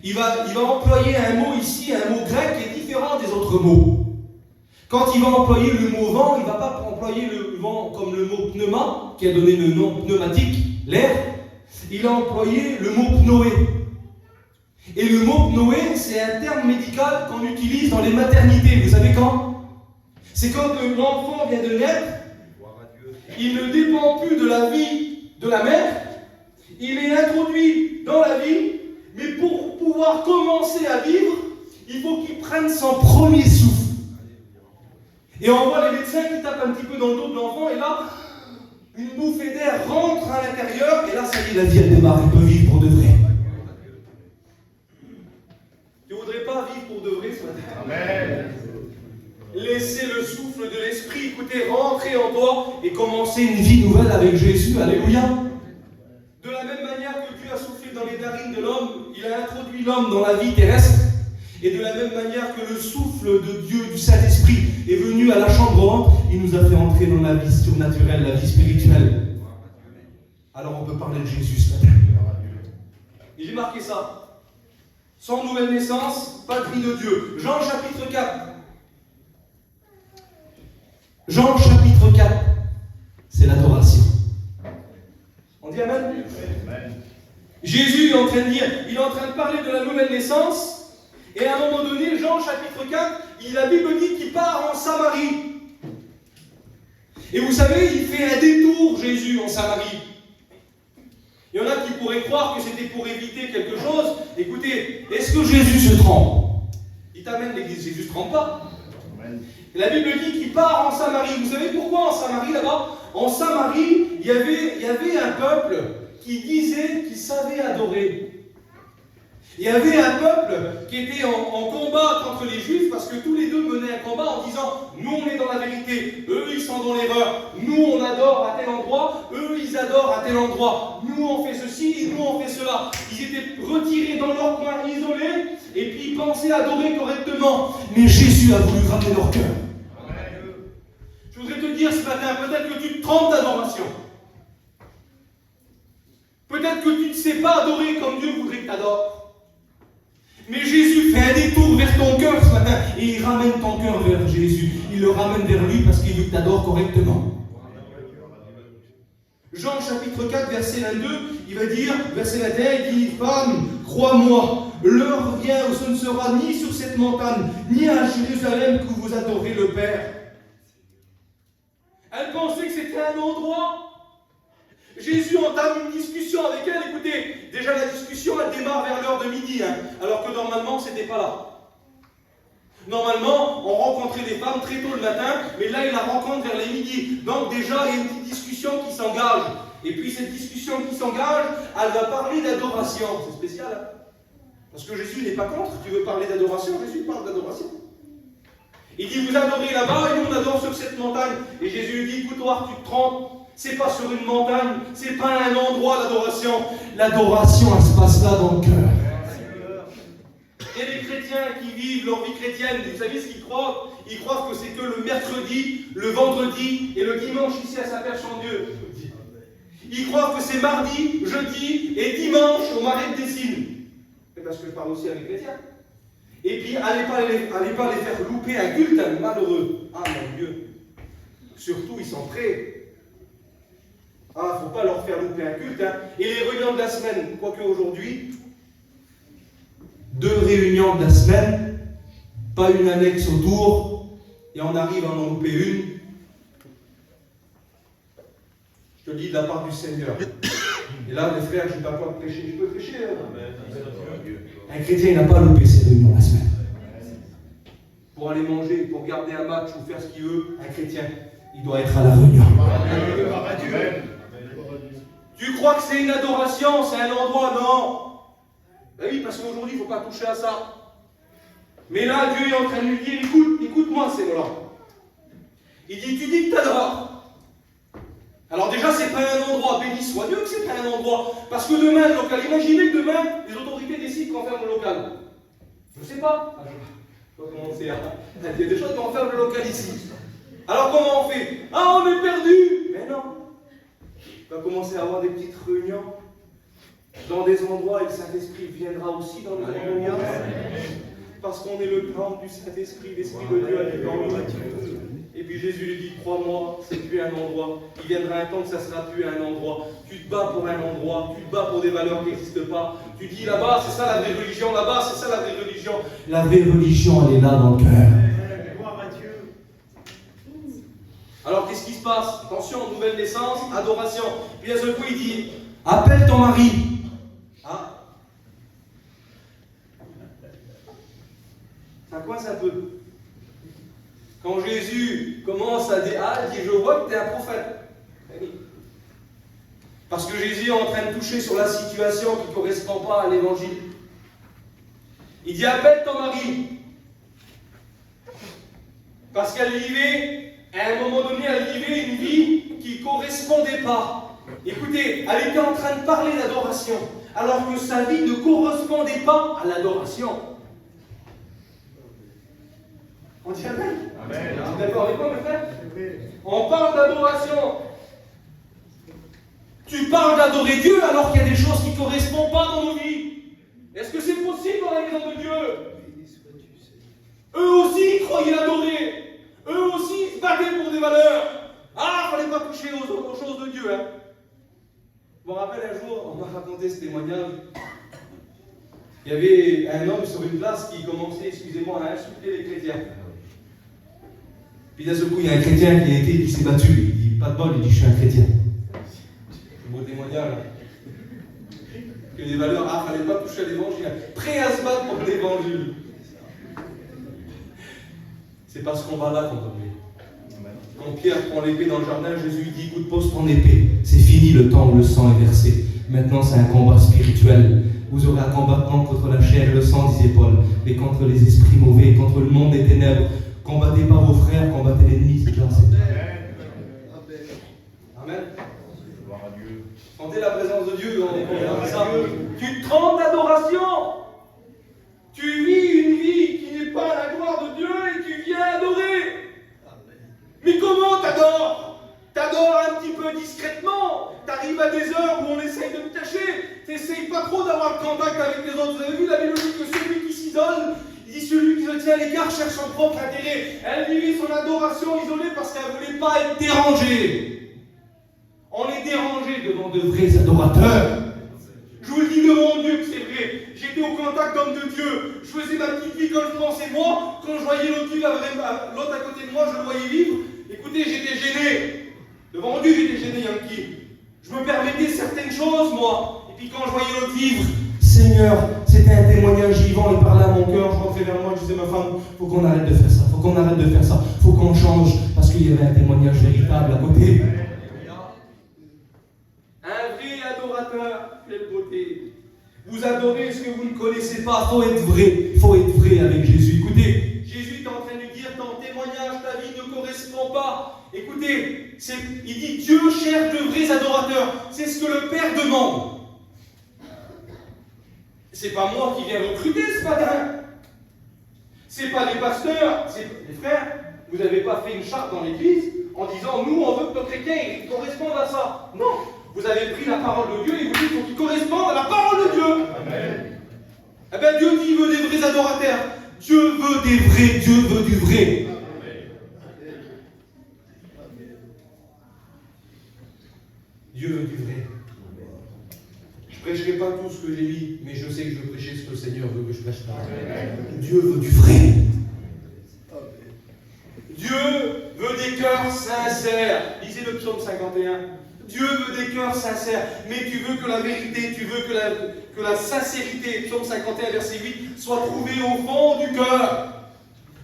il va employer un mot ici, un mot grec qui est différent des autres mots. Quand il va employer le mot vent, il ne va pas employer le vent comme le mot pneuma, qui a donné le nom pneumatique, l'air. Il a employé le mot pnoé. Et le mot pnoé, c'est un terme médical qu'on utilise dans les maternités. Vous savez quand? C'est quand l'enfant vient de naître, il ne dépend plus de la vie de la mère, il est introduit dans la vie, mais pour pouvoir commencer à vivre, il faut qu'il prenne son premier souffle. Et on voit les médecins qui tapent un petit peu dans le dos de l'enfant, et là, une bouffée d'air rentre à l'intérieur, et là, ça y est, la vie, elle démarre, il peut vivre pour de vrai. Tu ne voudrais pas vivre pour de vrai ce matin? Amen. Laissez le souffle de l'esprit, écoutez, rentrer en toi et commencer une vie nouvelle avec Jésus. Alléluia. De la même manière que Dieu a soufflé dans les narines de l'homme, il a introduit l'homme dans la vie terrestre. Et de la même manière que le souffle de Dieu, du Saint-Esprit, est venu à la chambre haute, il nous a fait entrer dans la vie surnaturelle, la vie spirituelle. Alors on peut parler de Jésus ce matin. Et j'ai marqué ça. Sans nouvelle naissance, patrie de Dieu. Jean chapitre 4. Jean chapitre 4, c'est l'adoration. On dit Amen? Amen. Jésus est en train de dire, il est en train de parler de la nouvelle naissance. Et à un moment donné, Jean chapitre 4, la Bible dit qu'il part en Samarie. Et vous savez, il fait un détour, Jésus, en Samarie. Il y en a qui pourraient croire que c'était pour éviter quelque chose. Écoutez, est-ce que Jésus se trompe? Il t'amène l'église, Jésus ne se trompe pas. Amen. La Bible dit qu'il part en Samarie. Vous savez pourquoi en Samarie là-bas? En Samarie, il y avait un peuple qui disait qu'il savait adorer. Il y avait un peuple qui était en combat contre les Juifs parce que tous les deux menaient un combat en disant nous on est dans la vérité, eux ils sont dans l'erreur, nous on adore à tel endroit, eux ils adorent à tel endroit, nous on fait ceci, nous on fait cela. Ils étaient retirés dans leur coin, isolés, et puis ils pensaient adorer correctement. Mais Jésus a voulu ramener leur cœur. Je voudrais te dire ce matin, peut-être que tu te trompes d'adoration. Peut-être que tu ne sais pas adorer comme Dieu voudrait que tu adores. Mais Jésus fait un détour vers ton cœur ce matin et il ramène ton cœur vers Jésus. Il le ramène vers lui parce qu'il veut que tu adores correctement. Jean chapitre 4, verset 22, il va dire, verset 21, il dit, femme, crois-moi, l'heure vient où ce ne sera ni sur cette montagne, ni à Jérusalem que vous adorez le Père. Elle pensait que c'était un endroit. Jésus entame une discussion avec elle. Écoutez, déjà la discussion elle démarre vers l'heure de midi, alors que normalement c'était pas là. Normalement, on rencontrait des femmes très tôt le matin, mais là il la rencontre vers les midis. Donc déjà il y a une petite discussion qui s'engage. Et puis cette discussion qui s'engage, elle va parler d'adoration. C'est spécial, parce que Jésus n'est pas contre. Tu veux parler d'adoration? Jésus parle d'adoration. Il dit vous adorez là-bas et nous on adore sur cette montagne. Et Jésus lui dit écoute-toi, tu te trompes. C'est pas sur une montagne, c'est pas un endroit l'adoration. L'adoration, elle se passe là dans le cœur. Il y a des chrétiens qui vivent leur vie chrétienne, vous savez ce qu'ils croient? Ils croient que c'est que le mercredi, le vendredi et le dimanche ici à Saint-Père-Champ-Dieu. Ils croient que c'est mardi, jeudi et dimanche au Marais de Dessines. C'est parce que je parle aussi avec les chrétiens. Et puis, allez pas les faire louper un culte, malheureux. Ah mon Dieu. Surtout, ils sont prêts. Ah, il ne faut pas leur faire louper un culte. Et les réunions de la semaine, quoique aujourd'hui, 2 réunions de la semaine, pas une annexe autour, et on arrive à en louper une. Je te dis de la part du Seigneur. Et là, les frères, je n'ai pas quoi prêcher. Je peux prêcher. Un chrétien, il n'a pas loupé ces réunions de la semaine. Pour aller manger, pour regarder un match ou faire ce qu'il veut, un chrétien, il doit être à la réunion. Tu crois que c'est une adoration, c'est un endroit? Non. Ben oui, parce qu'aujourd'hui, il ne faut pas toucher à ça. Mais là, Dieu est en train de lui dire, écoute-moi, c'est là. Il dit, tu dis que tu adores. Alors déjà, c'est pas un endroit, béni soit Dieu que c'est pas un endroit. Parce que demain, le local, imaginez que demain, les autorités décident qu'on ferme le local. Je ne sais pas. Je vais commencer à... Il y a des choses qu'on ferme le local ici. Alors comment on fait? Ah, on est perdu. Mais non. On va commencer à avoir des petites réunions dans des endroits et le Saint-Esprit viendra aussi dans les réunions. parce qu'on est le temple du Saint-Esprit, l'Esprit de Dieu habite en nous. Et puis Jésus lui dit, crois-moi, c'est plus un endroit. Il viendra un temps que ça sera plus un endroit. Tu te bats pour un endroit, tu te bats pour des valeurs qui n'existent pas. Tu dis là-bas, c'est ça la vraie religion, là-bas, c'est ça la vraie religion. La vraie religion, elle est là dans le cœur. Gloire à Dieu. Alors qu'est-ce qui se passe? Attention, nouvelle naissance, adoration. Puis à ce coup, il dit, appelle ton mari. Ah. Ça coince un peu. Quand Jésus commence à dire, il dit, je vois que tu es un prophète. Parce que Jésus est en train de toucher sur la situation qui ne correspond pas à l'évangile. Il dit, appelle ton mari. Parce qu'elle vivait, à un moment donné, elle vivait une vie qui ne correspondait pas. Écoutez, elle était en train de parler d'adoration, alors que sa vie ne correspondait pas à l'adoration. On dit Amen. Amen. Vous êtes d'accord avec moi, mes frères? On parle d'adoration. Tu parles d'adorer Dieu alors qu'il y a des choses qui ne correspondent pas dans nos vies. Est-ce que c'est possible dans la maison de Dieu? Eux aussi croyaient l'adorer. Eux aussi se battaient pour des valeurs. Ah, il ne fallait pas toucher aux choses de Dieu. Hein. Je me rappelle un jour, on m'a raconté ce témoignage. Il y avait un homme sur une place qui commençait, excusez-moi, à insulter les chrétiens. Puis d'un seul coup, il y a un chrétien qui s'est battu. Il dit, pas de bol, il dit, je suis un chrétien. C'est un beau témoignage. Que les valeurs, il ne fallait pas toucher à l'évangile. Prêt à se battre pour l'évangile. C'est parce qu'on va là qu'on doit briller. Quand Pierre prend l'épée dans le jardin, Jésus dit, écoute, pose ton épée. C'est fini le temps où le sang est versé. Maintenant, c'est un combat spirituel. Vous aurez à combattre contre la chair et le sang, disait Paul, mais contre les esprits mauvais, contre le monde des ténèbres. Combattez pas vos frères, combattez l'ennemi. C'est clair, c'est clair. Amen. Gloire à Dieu. Sentez la présence de Dieu dans ça. Tu trembles d'adoration. Tu vis une vie qui n'est pas la gloire de Dieu et tu viens adorer. Mais comment t'adores? T'adores un petit peu discrètement. T'arrives à des heures où on essaye de te cacher. T'essayes pas trop d'avoir contact avec les autres. Vous avez vu la mélodie que celui qui s'isole, il dit celui qui se tient à l'écart cherche son propre intérêt. Elle vivait son adoration isolée parce qu'elle ne voulait pas être dérangée. On est dérangé devant de vrais adorateurs. Je vous le dis devant Dieu que c'est vrai. J'étais au contact d'hommes de Dieu. Je faisais ma petite vie quand je pensais moi. Quand je voyais l'autre à côté de moi, je le voyais vivre. Écoutez, j'étais gêné. Devant Dieu, j'étais gêné, Yankee. Je me permettais certaines choses, moi. Et puis quand je voyais l'autre vivre, Seigneur, c'était un témoignage vivant, il parlait à mon cœur, je rentrais vers moi, je disais, ma femme, faut qu'on arrête de faire ça, faut qu'on arrête de faire ça, faut qu'on change, parce qu'il y avait un témoignage véritable à côté. Un vrai adorateur, quelle beauté. Vous adorez ce que vous ne connaissez pas, faut être vrai avec Jésus. Écoutez, Jésus est en train de dire, ton témoignage, ta vie ne correspond pas. Écoutez, il dit, Dieu cherche de vrais adorateurs, c'est ce que le Père demande. C'est pas moi qui viens recruter ce matin. C'est pas les pasteurs, c'est les frères. Vous n'avez pas fait une charte dans l'église en disant nous on veut que nos chrétiens ils correspondent à ça. Non, vous avez pris la parole de Dieu et vous dites qu'il faut qu'ils correspondent à la parole de Dieu. Amen. Eh bien Dieu dit il veut des vrais adorateurs. Dieu veut des vrais, Dieu veut du vrai. Dieu veut du vrai. Je ne prêcherai pas tout ce que j'ai dit, mais je sais que je veux prêcher ce que le Seigneur veut que je prêche. Dieu veut du vrai. Dieu veut des cœurs sincères. Lisez le psaume 51. Dieu veut des cœurs sincères, mais tu veux que la vérité, tu veux que la sincérité, psaume 51, verset 8, soit trouvée au fond du cœur.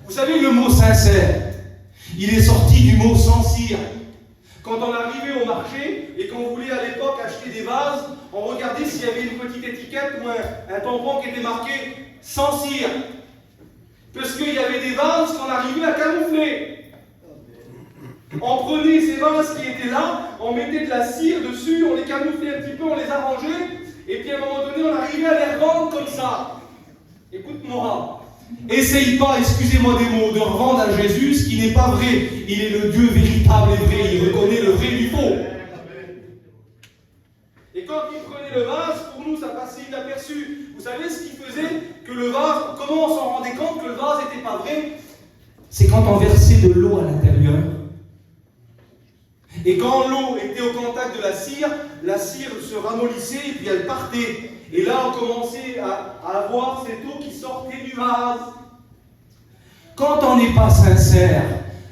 Vous savez, le mot sincère, il est sorti du mot sancir. Quand on arrivait au marché et qu'on voulait à l'époque acheter des vases, on regardait s'il y avait une petite étiquette ou un tampon qui était marqué « sans cire ». Parce qu'il y avait des vases qu'on arrivait à camoufler. On prenait ces vases qui étaient là, on mettait de la cire dessus, on les camouflait un petit peu, on les arrangeait, et puis à un moment donné, on arrivait à les revendre comme ça. Écoute-moi. Essaye pas, excusez-moi des mots, de revendre à Jésus ce qui n'est pas vrai. Il est le Dieu véritable et vrai. Il reconnaît le vrai du faux. Et quand il prenait le vase, pour nous, ça passait inaperçu. Vous savez ce qu'il faisait? Que le vase, comment on s'en rendait compte de l'eau à l'intérieur. Et quand l'eau était au contact de la cire se ramollissait et puis elle partait. Et là, on commençait à avoir cette eau qui sortait du vase. Quand on n'est pas sincère,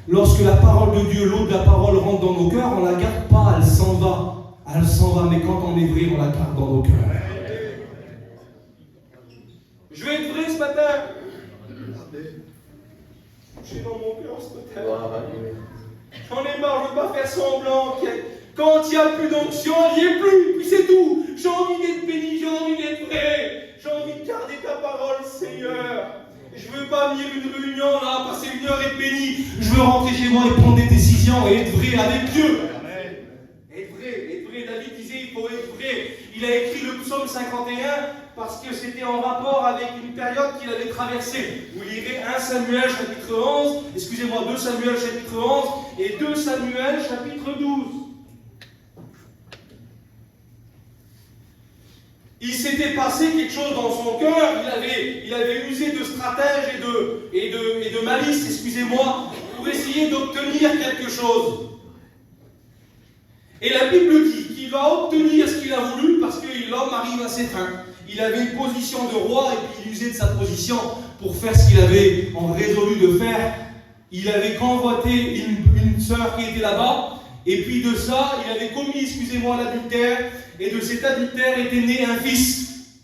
lorsque la parole de Dieu, l'eau de la parole rentre dans nos cœurs, on ne la garde pas, elle s'en va. Elle s'en va, mais quand on est vrai, on la garde dans nos cœurs. Je vais être vrai ce matin. J'ai dans mon cœur ce matin. J'en ai marre, je ne veux pas faire semblant. Quand il n'y a plus d'onction, il n'y est plus. Puis c'est tout. J'ai envie d'être béni, j'ai envie d'être vrai. J'ai envie de garder ta parole, Seigneur. Je ne veux pas venir une réunion là, passer une heure et être béni. Je veux rentrer chez moi et prendre des décisions et être vrai avec Dieu. Être vrai. David disait il faut être vrai. Il a écrit le psaume 51 parce que c'était en rapport avec une période qu'il avait traversée. Vous lirez 1 Samuel chapitre 11, 2 Samuel chapitre 11 et 2 Samuel chapitre 12. Il s'était passé quelque chose dans son cœur, il avait usé de stratège et de malice, excusez-moi, pour essayer d'obtenir quelque chose. Et la Bible dit qu'il va obtenir ce qu'il a voulu parce que l'homme arrive à ses fins. Il avait une position de roi et puis il usait de sa position pour faire ce qu'il avait résolu de faire. Il avait convoité une sœur qui était là-bas et puis de ça, il avait commis, excusez-moi, l'adultère et de cet adultère était né un fils.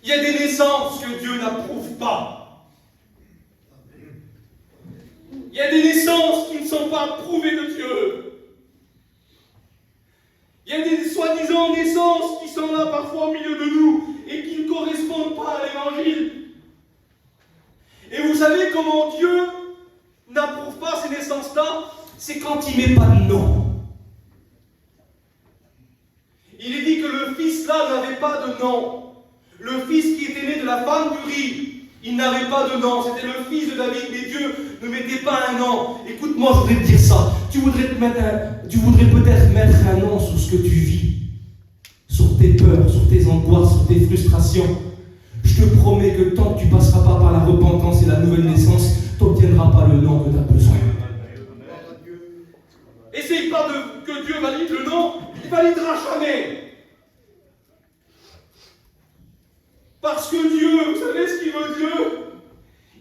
Il y a des naissances que Dieu n'approuve pas. Il y a des naissances qui ne sont pas approuvées de Dieu. Il y a des soi-disant naissances qui sont là parfois au milieu de nous et qui ne correspondent pas à l'évangile. Et vous savez comment Dieu n'approuve pas ces naissances-là? C'est quand il ne met pas de nom. Il est dit que le fils-là n'avait pas de nom. Le fils qui était né de la femme d'Uri, il n'avait pas de nom. C'était le fils de David, mais Dieu ne mettait pas un nom. Écoute-moi, je voudrais te dire ça. Tu voudrais peut-être mettre un nom sur ce que tu vis, sur tes peurs, sur tes angoisses, sur tes frustrations. Je te promets que tant que tu ne passeras pas par la repentance et la nouvelle naissance, tu n'obtiendras pas le nom que tu as besoin. Essaye pas que Dieu valide le nom, il ne validera jamais. Parce que Dieu, vous savez ce qu'il veut Dieu?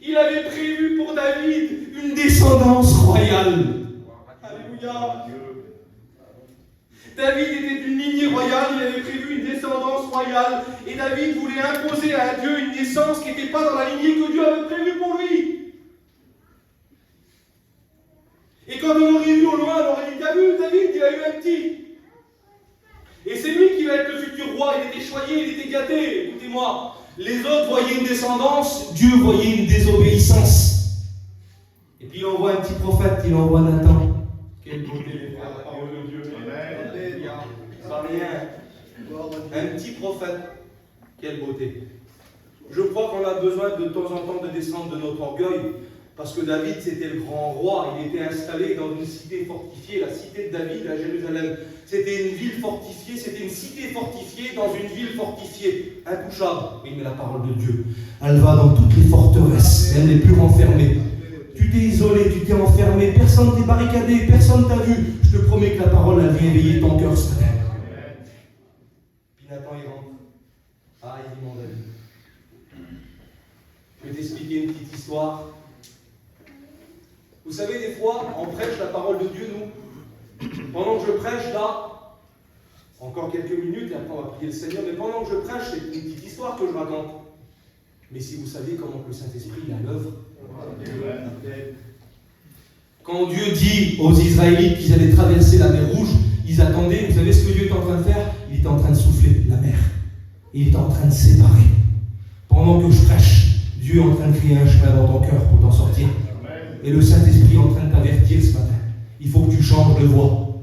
Il avait prévu pour David une descendance royale. Alléluia. David était d'une lignée royale, il avait prévu une descendance royale. Et David voulait imposer à Dieu une naissance qui n'était pas dans la lignée que Dieu avait prévue pour lui. Et quand on aurait vu au loin, on aurait dit, t'as vu, David, il a eu un petit. Et c'est lui qui va être le futur roi, il était choyé, il était gâté. Écoutez-moi, les autres voyaient une descendance, Dieu voyait une désobéissance. Et puis il envoie un petit prophète, il envoie Nathan. Quelle beauté, les frères, la parole de Dieu. Sans rien. Un petit prophète, quelle beauté. Je crois qu'on a besoin de temps en temps de descendre de notre orgueil. Parce que David, c'était le grand roi, il était installé dans une cité fortifiée, la cité de David à Jérusalem. C'était une ville fortifiée, c'était une cité fortifiée dans une ville fortifiée, intouchable. Oui, mais la parole de Dieu, elle va dans toutes les forteresses, elle n'est plus renfermée. Tu t'es isolé, tu t'es enfermé, personne ne t'est barricadé, personne ne t'a vu. Je te promets que la parole, elle vient éveiller ton cœur ce matin. Puis Nathan, il rentre. Ah, il dit mon David. Je vais t'expliquer une petite histoire. Vous savez, des fois, on prêche la parole de Dieu, nous. Pendant que je prêche, là, encore quelques minutes, et après on va prier le Seigneur, mais pendant que je prêche, c'est une petite histoire que je raconte. Mais si vous saviez comment le Saint-Esprit est à l'œuvre. Quand Dieu dit aux Israélites qu'ils allaient traverser la mer Rouge, ils attendaient, vous savez ce que Dieu était en train de faire? Il était en train de souffler la mer. Il était en train de séparer. Pendant que je prêche, Dieu est en train de créer un chemin dans ton cœur pour t'en sortir. Et le Saint-Esprit est en train de t'avertir ce matin. Il faut que tu changes de voie.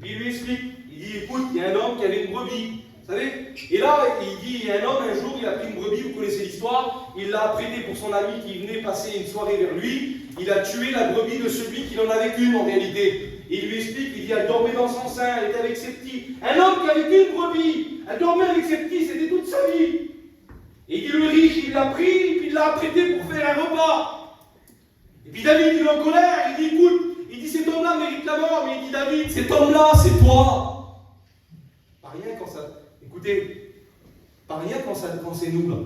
Il lui explique. Il dit, écoute, il y a un homme qui avait une brebis. Vous savez? Et là, il dit, il y a un homme, un jour, il a pris une brebis, vous connaissez l'histoire. Il l'a prêtée pour son ami qui venait passer une soirée vers lui. Il a tué la brebis de celui qui n'en avait qu'une en réalité. Et il lui explique, il dit, elle dormait dans son sein, elle était avec ses petits. Un homme qui avait qu'une brebis, elle dormait avec ses petits, c'était toute sa vie. Et il dit le riche, il l'a pris, et puis il l'a apprêté pour faire un repas. Et puis David, il est en colère, il dit écoute, il dit cet homme-là mérite la mort, mais il dit David, cet homme-là, c'est toi. Pas rien quand ça. Écoutez, pas rien quand c'est nous là.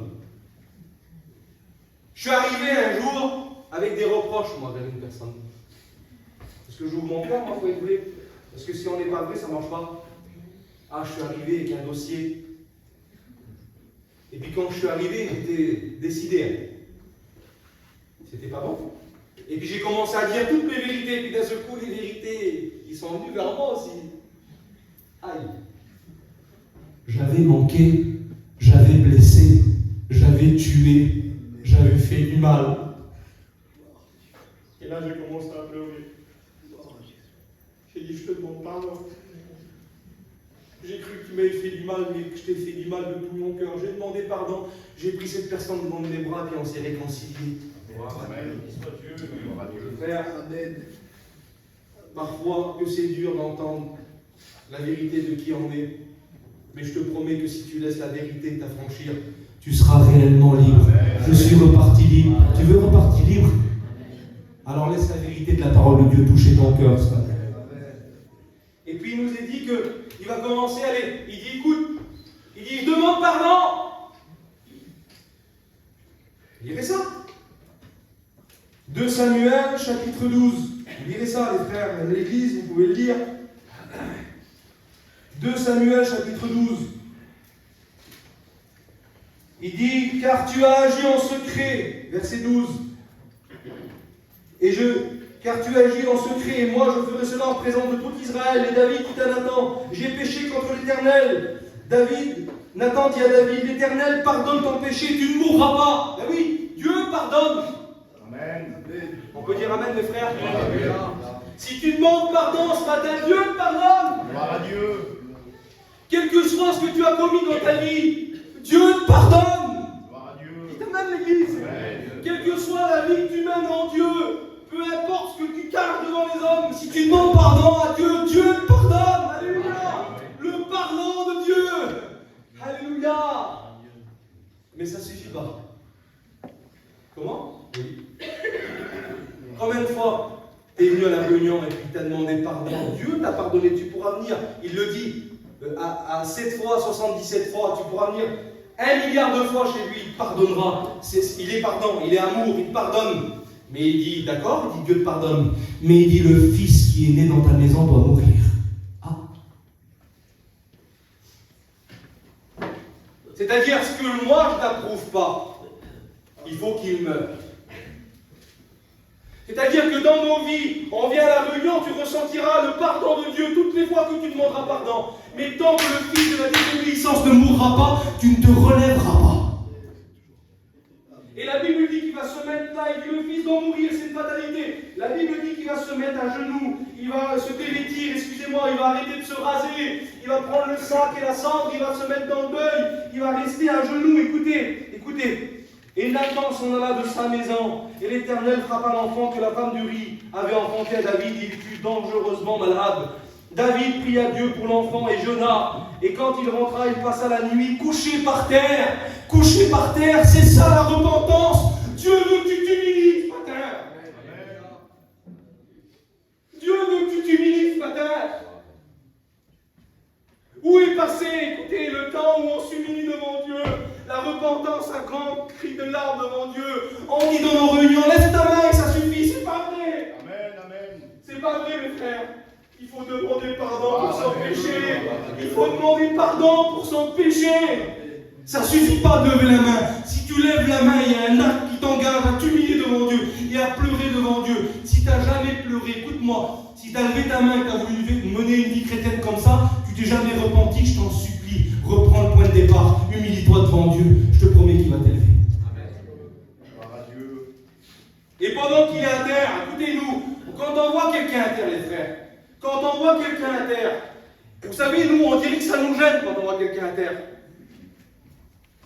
Je suis arrivé un jour avec des reproches, moi, vers une personne. Parce que j'ouvre mon cœur, moi, il faut être vrai. Parce que si on n'est pas vrai, ça ne marche pas. Ah, je suis arrivé avec un dossier. Et puis quand je suis arrivé, j'étais décidé. C'était pas bon. Et puis j'ai commencé à dire toutes mes vérités. Et puis d'un seul coup, les vérités, ils sont venus vers moi aussi. Aïe. J'avais manqué, j'avais blessé, j'avais tué, j'avais fait du mal. Et là, j'ai commencé à pleurer. J'ai dit, je te demande pardon. J'ai cru que tu m'avais fait du mal, mais que je t'ai fait du mal de tout mon cœur. J'ai demandé pardon. J'ai pris cette personne devant mes bras, et on s'est réconciliés. Amen. Frère, parfois que c'est dur d'entendre la vérité de qui on est. Mais je te promets que si tu laisses la vérité t'affranchir, tu seras réellement libre. Je suis reparti libre. Tu veux repartir libre? Alors laisse la vérité de la parole de Dieu toucher ton cœur. Et puis il nous est dit qu'il va commencer à aller. Il dit écoute, il dit je demande pardon. Vous lirez ça. 2 Samuel chapitre 12. Vous lirez ça les frères, même l'église, vous pouvez le lire. 2 Samuel chapitre 12. Il dit car tu as agi en secret, verset 12. Car tu agis en secret, et moi je ferai cela en présence de tout Israël. Et David dit à Nathan, j'ai péché contre l'Éternel. Nathan dit à David, l'Éternel pardonne ton péché, tu ne mourras pas. Ben oui, Dieu pardonne. Amen. On peut dire amen, mes frères. Amen. Si tu demandes pardon ce matin, Dieu te pardonne. Gloire à Dieu. Quel que soit ce que tu as commis dans ta vie, Dieu te pardonne. Gloire à Dieu. Qui t'amène l'église. Quelle que soit la vie que tu mènes en Dieu, peu importe ce que tu caches devant les hommes, si tu demandes pardon à Dieu, Dieu te pardonne. Alléluia. Le pardon de Dieu. Alléluia. Mais ça ne suffit pas. Comment? Oui. Combien de fois tu es venu à la réunion et puis tu as demandé pardon? Dieu t'a pardonné, tu pourras venir. Il le dit à 7 fois, 77 fois, tu pourras venir 1 milliard de fois chez lui, il te pardonnera. Il est pardon, il est amour, il te pardonne. Mais il dit, d'accord, il dit Dieu te pardonne. Mais il dit, le fils qui est né dans ta maison doit mourir. Ah. C'est-à-dire, ce que moi je n'approuve pas, il faut qu'il meure. C'est-à-dire que dans nos vies, on vient à la réunion, tu ressentiras le pardon de Dieu toutes les fois que tu demanderas pardon. Mais tant que le fils de la désobéissance ne mourra pas, tu ne te relèveras pas. Et la Bible dit qu'il va se mettre là, il dit le fils doit mourir, c'est une fatalité. La Bible dit qu'il va se mettre à genoux, il va se dévêtir, excusez-moi, il va arrêter de se raser, il va prendre le sac et la cendre, il va se mettre dans le deuil, il va rester à genoux, écoutez. Et Nathan s'en alla de sa maison, et l'Éternel frappa l'enfant que la femme d'Uri avait enfanté à David, il fut dangereusement malade. David pria Dieu pour l'enfant et jeûna, et quand il rentra, il passa la nuit couché par terre. Couché par terre, c'est ça la repentance. Dieu veut que tu t'humilies ce matin. Dieu veut que tu t'humilies ce matin. Où est passé, écoutez, le temps où on s'humilie devant Dieu? La repentance, un grand cri de larmes devant Dieu. On dit dans nos réunions, lève ta main et ça suffit. C'est pas vrai. Amen. C'est pas vrai, mes frères. Il faut demander pardon pour son péché. Il faut demander pardon pour son péché. Ça ne suffit pas de lever la main. Si tu lèves la main, il y a un acte qui t'engage à t'humilier devant Dieu et à pleurer devant Dieu. Si tu n'as jamais pleuré, écoute-moi, si tu as levé ta main et que tu as voulu mener une vie chrétienne comme ça, tu t'es jamais repenti, je t'en supplie, reprends le point de départ, humilie-toi devant Dieu, je te promets qu'il va t'élever. Et pendant qu'il est à terre, écoutez-nous, quand on voit quelqu'un à terre, les frères, quand on voit quelqu'un à terre, vous savez, nous, on dirait que ça nous gêne quand on voit quelqu'un à terre.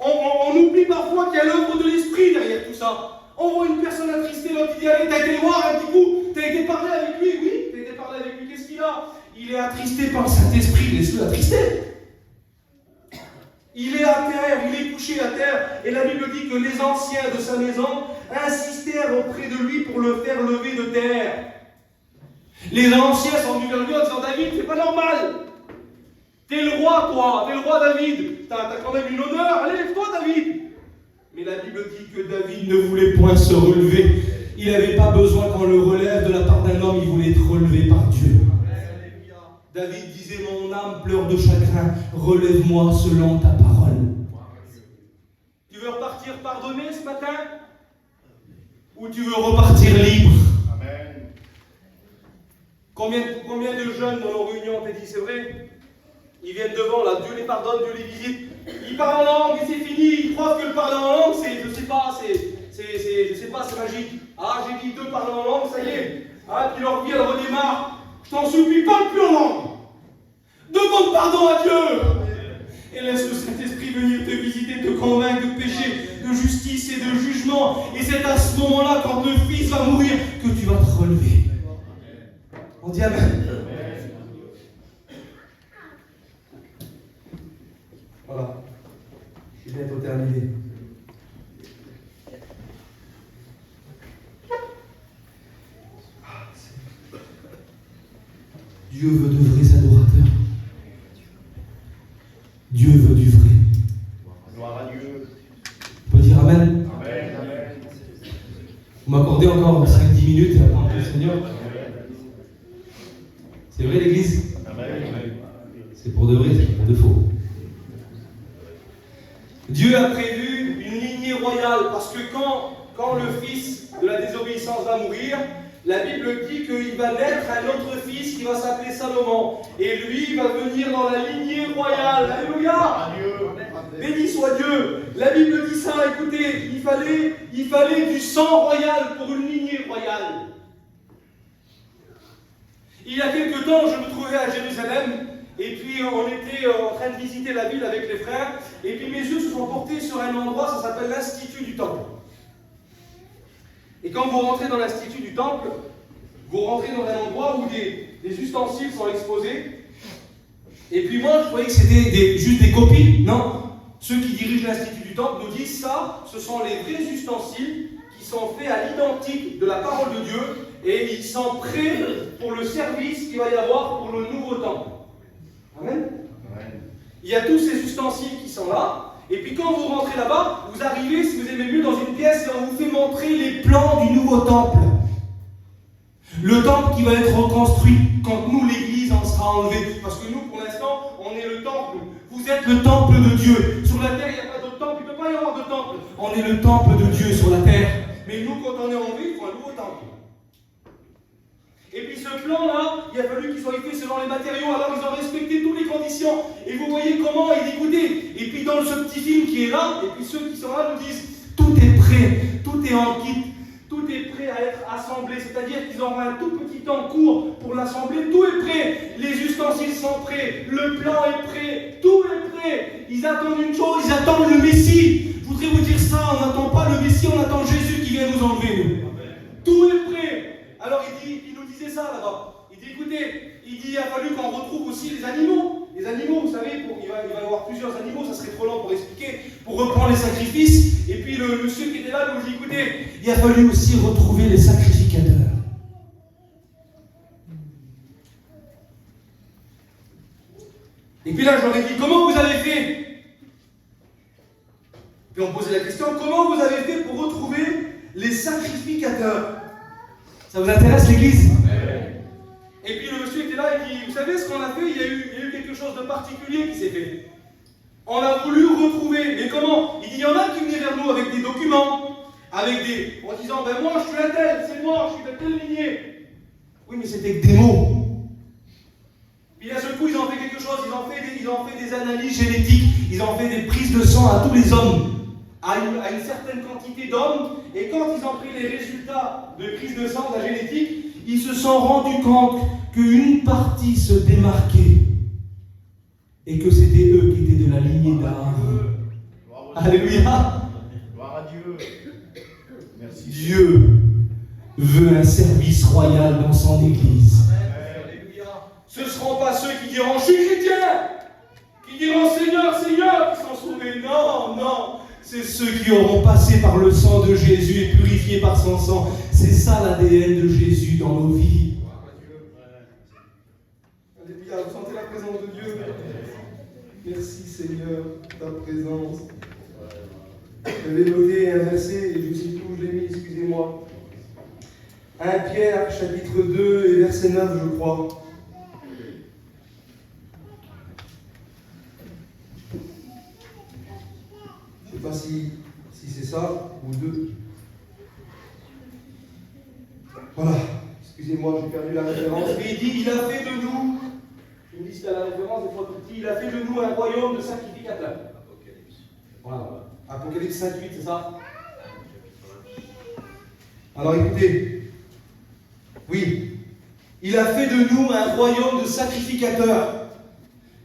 On oublie parfois qu'il y a l'œuvre de l'esprit derrière tout ça. On voit une personne attristée, l'autre dit allez, t'as été voir un petit coup, t'as été parler avec lui, oui, t'as été parler avec lui, qu'est-ce qu'il a? Il est attristé par le Saint-Esprit, laisse-le attrister. Il est à terre, il est couché à terre. Et la Bible dit que les anciens de sa maison insistèrent auprès de lui pour le faire lever de terre. Les anciens sont venus vers lui en disant, David, c'est pas normal. T'es le roi, toi, t'es le roi David. T'as quand même une honneur, allez, lève-toi, David. Mais la Bible dit que David ne voulait point se relever. Il n'avait pas besoin qu'on le relève de la part d'un homme, il voulait être relevé par Dieu. David disait, mon âme pleure de chagrin, relève-moi selon ta parole. Tu veux repartir pardonné ce matin? Ou tu veux repartir libre? Amen. Combien de jeunes dans nos réunions, on t'a dit, c'est vrai? Ils viennent devant, là, Dieu les pardonne, Dieu les visite. Ils parlent en langue et c'est fini. Ils croient que le parler en langue, c'est, je sais pas, c'est magique. Ah, j'ai dit 2 parler en langue, ça y est. Ah, puis leur vie, elle redémarre. Je t'en supplie, parle plus en langue. Demande pardon à Dieu. Et laisse le Saint-Esprit venir te visiter, te convaincre de péché, de justice et de jugement. Et c'est à ce moment-là, quand le Fils va mourir, que tu vas te relever. On dit Amen. Voilà. Je suis bientôt terminé. Dieu veut de vrais adorateurs. Dieu veut du vrai. Gloire à Dieu. On peut dire Amen. Amen. Amen. Vous m'accordez encore 5-10 minutes et après on prie le Seigneur. C'est vrai l'Église? Amen. C'est pour de vrai, c'est pour de faux. Dieu a prévu une lignée royale parce que quand le fils de la désobéissance va mourir, la Bible dit qu'il va naître un autre fils qui va s'appeler Salomon. Et lui va venir dans la lignée royale. Alléluia! Béni soit Dieu! La Bible dit ça, écoutez, il fallait du sang royal pour une lignée royale. Il y a quelque temps, je me trouvais à Jérusalem. Et puis on était en train de visiter la ville avec les frères. Et puis mes yeux se sont portés sur un endroit, ça s'appelle l'Institut du Temple. Et quand vous rentrez dans l'Institut du Temple, vous rentrez dans un endroit où des ustensiles sont exposés. Et puis moi, je croyais que c'était juste des copies. Non, ceux qui dirigent l'Institut du Temple nous disent ça, ce sont les vrais ustensiles qui sont faits à l'identique de la parole de Dieu. Et ils sont prêts pour le service qu'il va y avoir pour le nouveau temple. Amen. Il y a tous ces ustensiles qui sont là. Et puis quand vous rentrez là-bas, vous arrivez, si vous aimez mieux, dans une pièce et on vous fait montrer les plans du nouveau temple. Le temple qui va être reconstruit quand nous, l'Église, en sera enlevée. Parce que nous, pour l'instant, on est le temple. Vous êtes le temple de Dieu. Sur la terre, il n'y a pas d'autre temple. Il ne peut pas y avoir de temple. On est le temple de Dieu sur la terre. Mais nous, quand on est enlevé, il faut un nouveau temple. Et puis ce plan-là, il a fallu qu'il soit fait selon les matériaux, alors ils ont respecté toutes les conditions. Et vous voyez comment il est écouté. Et puis dans ce petit film qui est là, et puis ceux qui sont là nous disent, tout est prêt, tout est en kit, tout est prêt à être assemblé. C'est-à-dire qu'ils auront un tout petit temps court pour l'assembler, tout est prêt. Les ustensiles sont prêts, le plan est prêt, tout est prêt. Ils attendent une chose, ils attendent le Messie. Je voudrais vous dire ça, on n'attend pas le Messie, on attend Jésus qui vient nous enlever. Nous. Tout est prêt. Alors il nous disait ça là-bas. Il dit écoutez, il a fallu qu'on retrouve aussi les animaux. Les animaux, vous savez, il va y avoir plusieurs animaux, ça serait trop long pour expliquer, pour reprendre les sacrifices. Et puis le monsieur qui était là nous dit écoutez, il a fallu aussi retrouver les sacrificateurs. Et puis là, je leur ai dit comment vous avez fait? Puis on posait la question comment vous avez fait pour retrouver les sacrificateurs? Ça vous intéresse l'Église? Et puis le monsieur était là et dit, vous savez ce qu'on a fait, il y a eu quelque chose de particulier qui s'est fait. On a voulu retrouver, mais comment? Il dit, il y en a qui venaient vers nous avec des documents, en disant, ben moi je suis un tel, c'est moi, je suis de telle lignée. Oui, mais c'était que des mots. Puis d'un seul coup, ils ont fait quelque chose, ils ont fait des analyses génétiques, ils ont fait des prises de sang à tous les hommes. À une certaine quantité d'hommes, et quand ils ont pris les résultats de prise de sang, de la génétique, ils se sont rendus compte qu'une partie se démarquait et que c'était eux qui étaient de la lignée d'Aaron. Alléluia! Gloire à Dieu. Merci. Dieu veut un service royal dans son Église. Ce ne seront pas ceux qui diront « Je suis chrétien », qui diront « Seigneur, Seigneur », qui sont sauvés. sauvés. Non, non. C'est ceux qui auront passé par le sang de Jésus et purifiés par son sang. C'est ça l'ADN de Jésus dans nos vies. Alléluia, vous sentez la présence de Dieu? Merci Seigneur, ta présence. J'avais noté un verset, et je sais plus où je l'ai mis, excusez-moi. 1 Pierre, chapitre 2 et verset 9, je crois. Je ne sais pas si c'est ça, ou 2. Voilà, excusez-moi, j'ai perdu la référence. Mais il dit, il a fait de nous, je me dis c'était la référence des fois tout petit, il a fait de nous un royaume de sacrificateurs. Voilà. Apocalypse 5, 8, c'est ça? Alors écoutez, oui, il a fait de nous un royaume de sacrificateurs.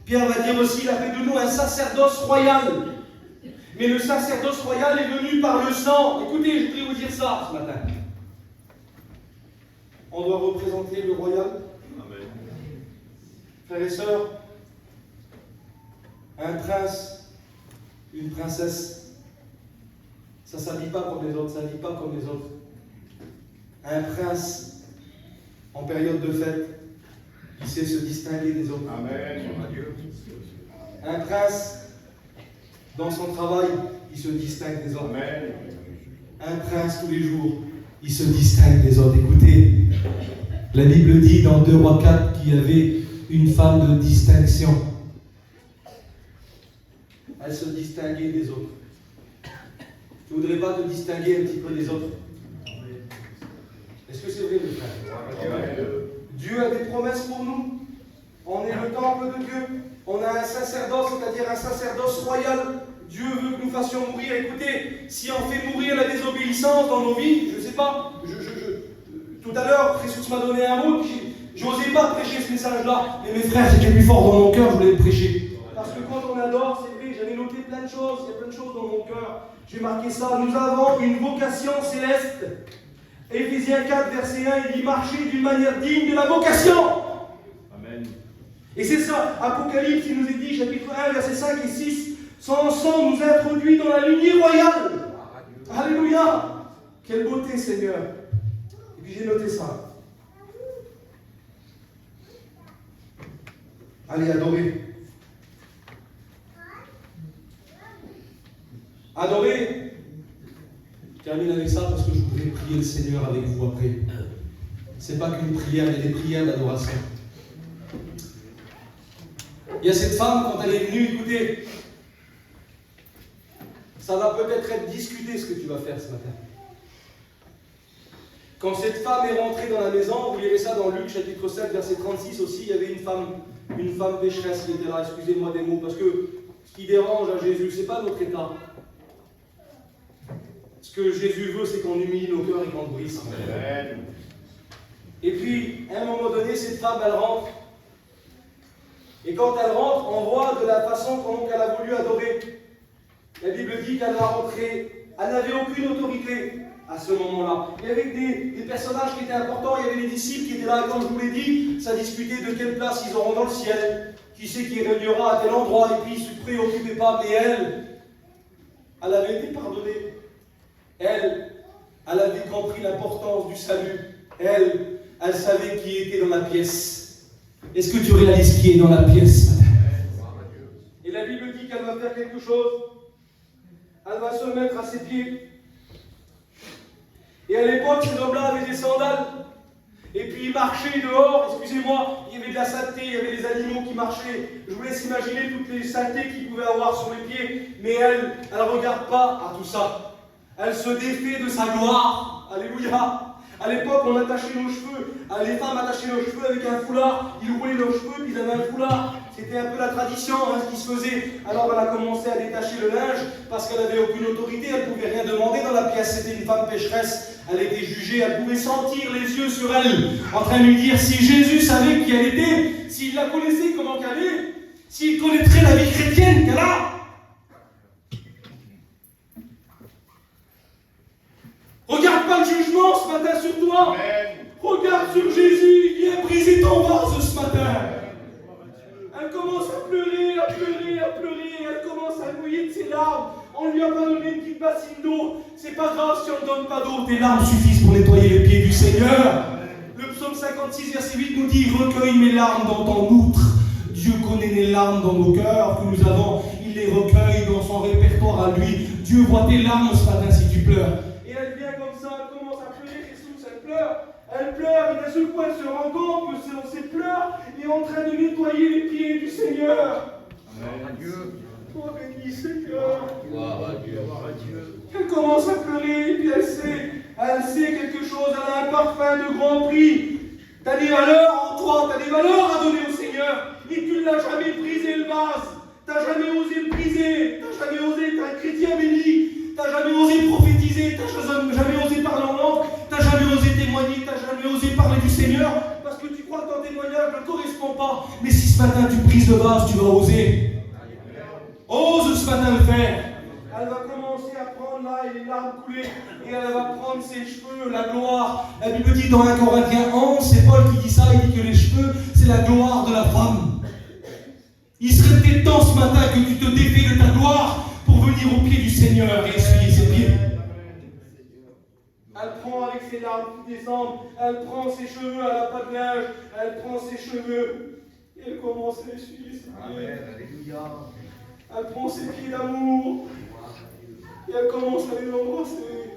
Pierre va dire aussi, il a fait de nous un sacerdoce royal. Mais le sacerdoce royal est venu par le sang. Écoutez, je voudrais vous dire ça ce matin. On doit représenter le royal. Amen. Frères et sœurs, un prince, une princesse, ça ne s'habille pas comme les autres, ça ne vit pas comme les autres. Un prince, en période de fête, il sait se distinguer des autres. Amen. Un prince, dans son travail, il se distingue des autres. Amen. Un prince, tous les jours, il se distingue des autres. Écoutez, la Bible dit dans 2 Rois 4 qu'il y avait une femme de distinction. Elle se distinguait des autres. Tu ne voudrais pas te distinguer un petit peu des autres? Est-ce que c'est vrai, mes frères? Dieu a des promesses pour nous. On est le temple de Dieu. On a un sacerdoce, c'est-à-dire un sacerdoce royal. Dieu veut que nous fassions mourir. Écoutez, si on fait mourir la désobéissance dans nos vies, je ne sais pas, tout à l'heure, Christus m'a donné un mot, je n'osais pas prêcher ce message-là, mais mes frères, c'était plus fort dans mon cœur, je voulais le prêcher. Parce que quand on adore, c'est vrai, j'avais noté plein de choses, il y a plein de choses dans mon cœur. J'ai marqué ça, nous avons une vocation céleste. Éphésiens 4, verset 1, il dit marcher d'une manière digne de la vocation. Amen. Et c'est ça, Apocalypse, il nous est dit, chapitre 1, verset 5 et 6, son sang nous introduit dans la lignée royale. Alléluia. Quelle beauté, Seigneur. Et puis j'ai noté ça. Allez, adorer. Adorer. Je termine avec ça parce que je voudrais prier le Seigneur avec vous après. C'est pas qu'une prière, il y a des prières d'adoration. Il y a cette femme, quand elle est venue, écoutez, ça va peut-être être discuté ce que tu vas faire ce matin. Quand cette femme est rentrée dans la maison, vous lirez ça dans Luc chapitre 7, verset 36 aussi, il y avait une femme pécheresse qui était là, excusez-moi des mots, parce que ce qui dérange à Jésus, c'est pas notre état. Ce que Jésus veut, c'est qu'on humilie nos cœurs et qu'on le brise. Amen. Et puis, à un moment donné, cette femme, elle rentre. Et quand elle rentre, on voit de la façon dont elle a voulu adorer. La Bible dit qu'elle va rentrer, elle n'avait aucune autorité à ce moment-là. Il y avait des personnages qui étaient importants, il y avait des disciples qui étaient là, et comme je vous l'ai dit, ça discutait de quelle place ils auront dans le ciel, qui c'est qui réunira à tel endroit, et puis ils ne se préoccupaient pas. Mais elle avait été pardonnée. Elle avait compris l'importance du salut. Elle savait qui était dans la pièce. Est-ce que tu réalises qui est dans la pièce? Et la Bible dit qu'elle va faire quelque chose. Elle va se mettre à ses pieds. Et à l'époque, ces hommes-là avaient des sandales. Et puis ils marchaient dehors, excusez-moi, il y avait de la saleté, il y avait des animaux qui marchaient. Je vous laisse imaginer toutes les saletés qu'ils pouvaient avoir sur les pieds. Mais elle ne regarde pas à tout ça. Elle se défait de sa gloire. Alléluia. À l'époque, on attachait nos cheveux. Les femmes attachaient leurs cheveux avec un foulard. Ils roulaient leurs cheveux, puis ils avaient un foulard. C'était un peu la tradition, ce qui se faisait. Alors elle a commencé à détacher le linge parce qu'elle n'avait aucune autorité. Elle ne pouvait rien demander dans la pièce. C'était une femme pécheresse. Elle était jugée. Elle pouvait sentir les yeux sur elle en train de lui dire si Jésus savait qui elle était, s'il la connaissait, comment qu'elle est, s'il connaîtrait la vie chrétienne qu'elle a. Regarde pas le jugement ce matin sur toi. Amen. Regarde sur Jésus, il vient briser ton vase ce matin. Elle commence à pleurer, à pleurer, à pleurer. Elle commence à mouiller de ses larmes. bassine d'eau. C'est pas grave si on ne donne pas d'eau. Tes larmes suffisent pour nettoyer les pieds du Seigneur. Le psaume 56, verset 8 nous dit: recueille mes larmes dans ton outre. Dieu connaît les larmes dans nos cœurs que nous avons. Il les recueille dans son répertoire à lui. Dieu voit tes larmes ce matin si tu pleures. Et elle vient comme ça, elle commence à pleurer, Jésus, elle pleure. Elle pleure, et d'un seul coup, elle se rend compte que ses pleurs est en train de nettoyer les pieds du Seigneur. Amen. Toi, béni Seigneur. Gloire à Dieu. Elle commence à pleurer, et puis elle sait quelque chose, elle a un parfum de grand prix. Tu as des valeurs en toi, tu as des valeurs à donner au Seigneur. Et tu ne l'as jamais brisé le vase. Tu n'as jamais osé le briser. Tu n'as jamais osé être un chrétien béni. Tu n'as jamais osé prophétiser. Tu n'as jamais osé parler en langue. Tu n'as jamais osé témoigner. Tu n'as jamais osé parler du Seigneur. Parce que tu crois que ton témoignage ne correspond pas. Mais si ce matin tu brises le vase, tu vas oser. Ose ce matin le faire. Elle va commencer à prendre là et les larmes couler. Et elle va prendre ses cheveux, la gloire. La Bible dit dans 1 Corinthiens 11, c'est Paul qui dit ça, il dit que les cheveux, c'est la gloire de la femme. Il serait peut-être temps ce matin que tu te défais de ta gloire pour venir au pied du Seigneur et essuyer ses pieds. Elle prend avec ses larmes qui descendent, elle prend ses cheveux, elle n'a pas de linge, elle prend ses cheveux et elle commence à essuyer ses pieds. Alléluia. Elle prend ses pieds d'amour et elle commence à les embrasser.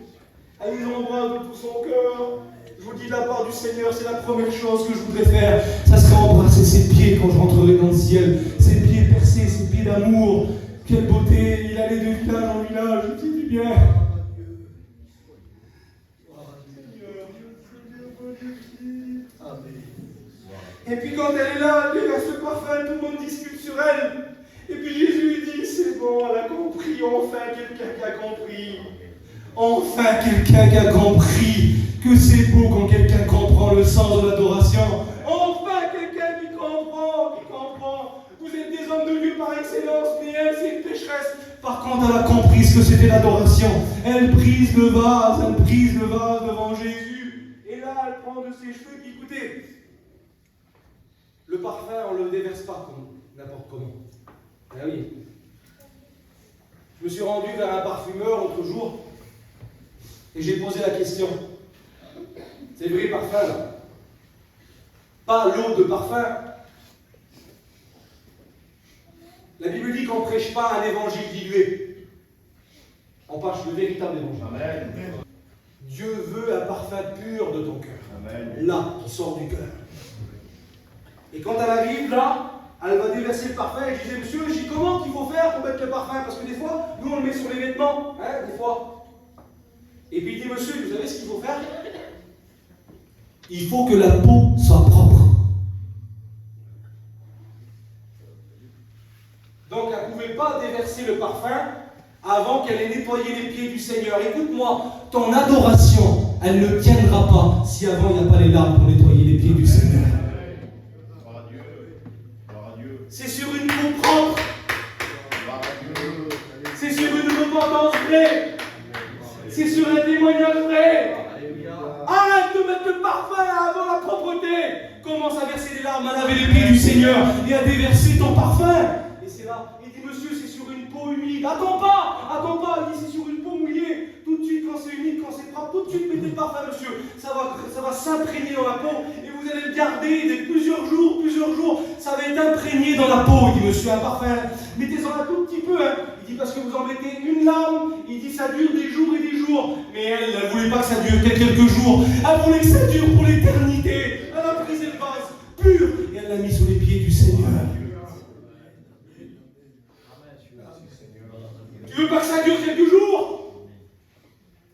Elle les embrasse de tout son cœur. Je vous dis de la part du Seigneur, c'est la première chose que je voudrais faire. Ça serait embrasser ses pieds quand je rentrerai dans le ciel. Ses pieds percés, ses pieds d'amour. Quelle beauté, il allait de village en village, je dis du bien. Et puis quand elle est là, elle déverse le parfum, tout le monde discute sur elle. Et puis Jésus lui dit, c'est bon, elle a compris, enfin quelqu'un qui a compris. Enfin quelqu'un qui a compris que c'est beau quand quelqu'un comprend le sens de l'adoration. Enfin quelqu'un qui comprend. Vous êtes des hommes de Dieu par excellence, mais elle c'est une pécheresse. Par contre, elle a compris ce que c'était l'adoration. Elle brise le vase devant Jésus. Et là, elle prend de ses cheveux, puis écoutez, le parfum, on ne le déverse pas comme n'importe comment. Ah oui. Je me suis rendu vers un parfumeur l'autre jour et j'ai posé la question. C'est vrai parfum là. Pas l'eau de parfum. La Bible dit qu'on ne prêche pas un évangile dilué. On prêche le véritable évangile. Amen. Dieu veut un parfum pur de ton cœur. Amen. Là, qui sort du cœur. Et quand elle arrive là, elle va déverser le parfum et je disais, monsieur, je dis comment qu'il faut faire pour mettre le parfum? Parce que des fois, nous on le met sur les vêtements, hein, des fois. Et puis il dit, monsieur, vous savez ce qu'il faut faire? Il faut que la peau soit propre. Donc elle ne pouvait pas déverser le parfum avant qu'elle ait nettoyé les pieds du Seigneur. Écoute-moi, ton adoration, elle ne tiendra pas si avant il n'y a pas les larmes pour nettoyer les pieds du Seigneur. C'est sur une peau propre. C'est sur une repentance vraie. C'est sur un témoignage vrai. Arrête de mettre le parfum avant la propreté. Commence à verser des larmes, à laver les pieds du Seigneur et à déverser ton parfum. Et c'est là. Il dit, monsieur, c'est sur une peau humide. Attends pas. Il dit, c'est sur une peau mouillée. Tout de suite, quand c'est humide, quand c'est propre, tout de suite, mettez le parfum, monsieur. Ça va s'imprégner dans la peau et vous allez le garder plusieurs jours. Ça va être imprégné dans la peau. Il dit, monsieur, un parfum, mettez-en un tout petit peu. Hein. Il dit, parce que vous en mettez une larme. Il dit, ça dure des jours et des jours. Mais elle ne voulait pas que ça dure quelques jours. Elle voulait que ça dure pour l'éternité. Elle a brisé le vase pur et elle l'a mis sous les pieds du Seigneur. Tu veux pas que ça dure quelques jours?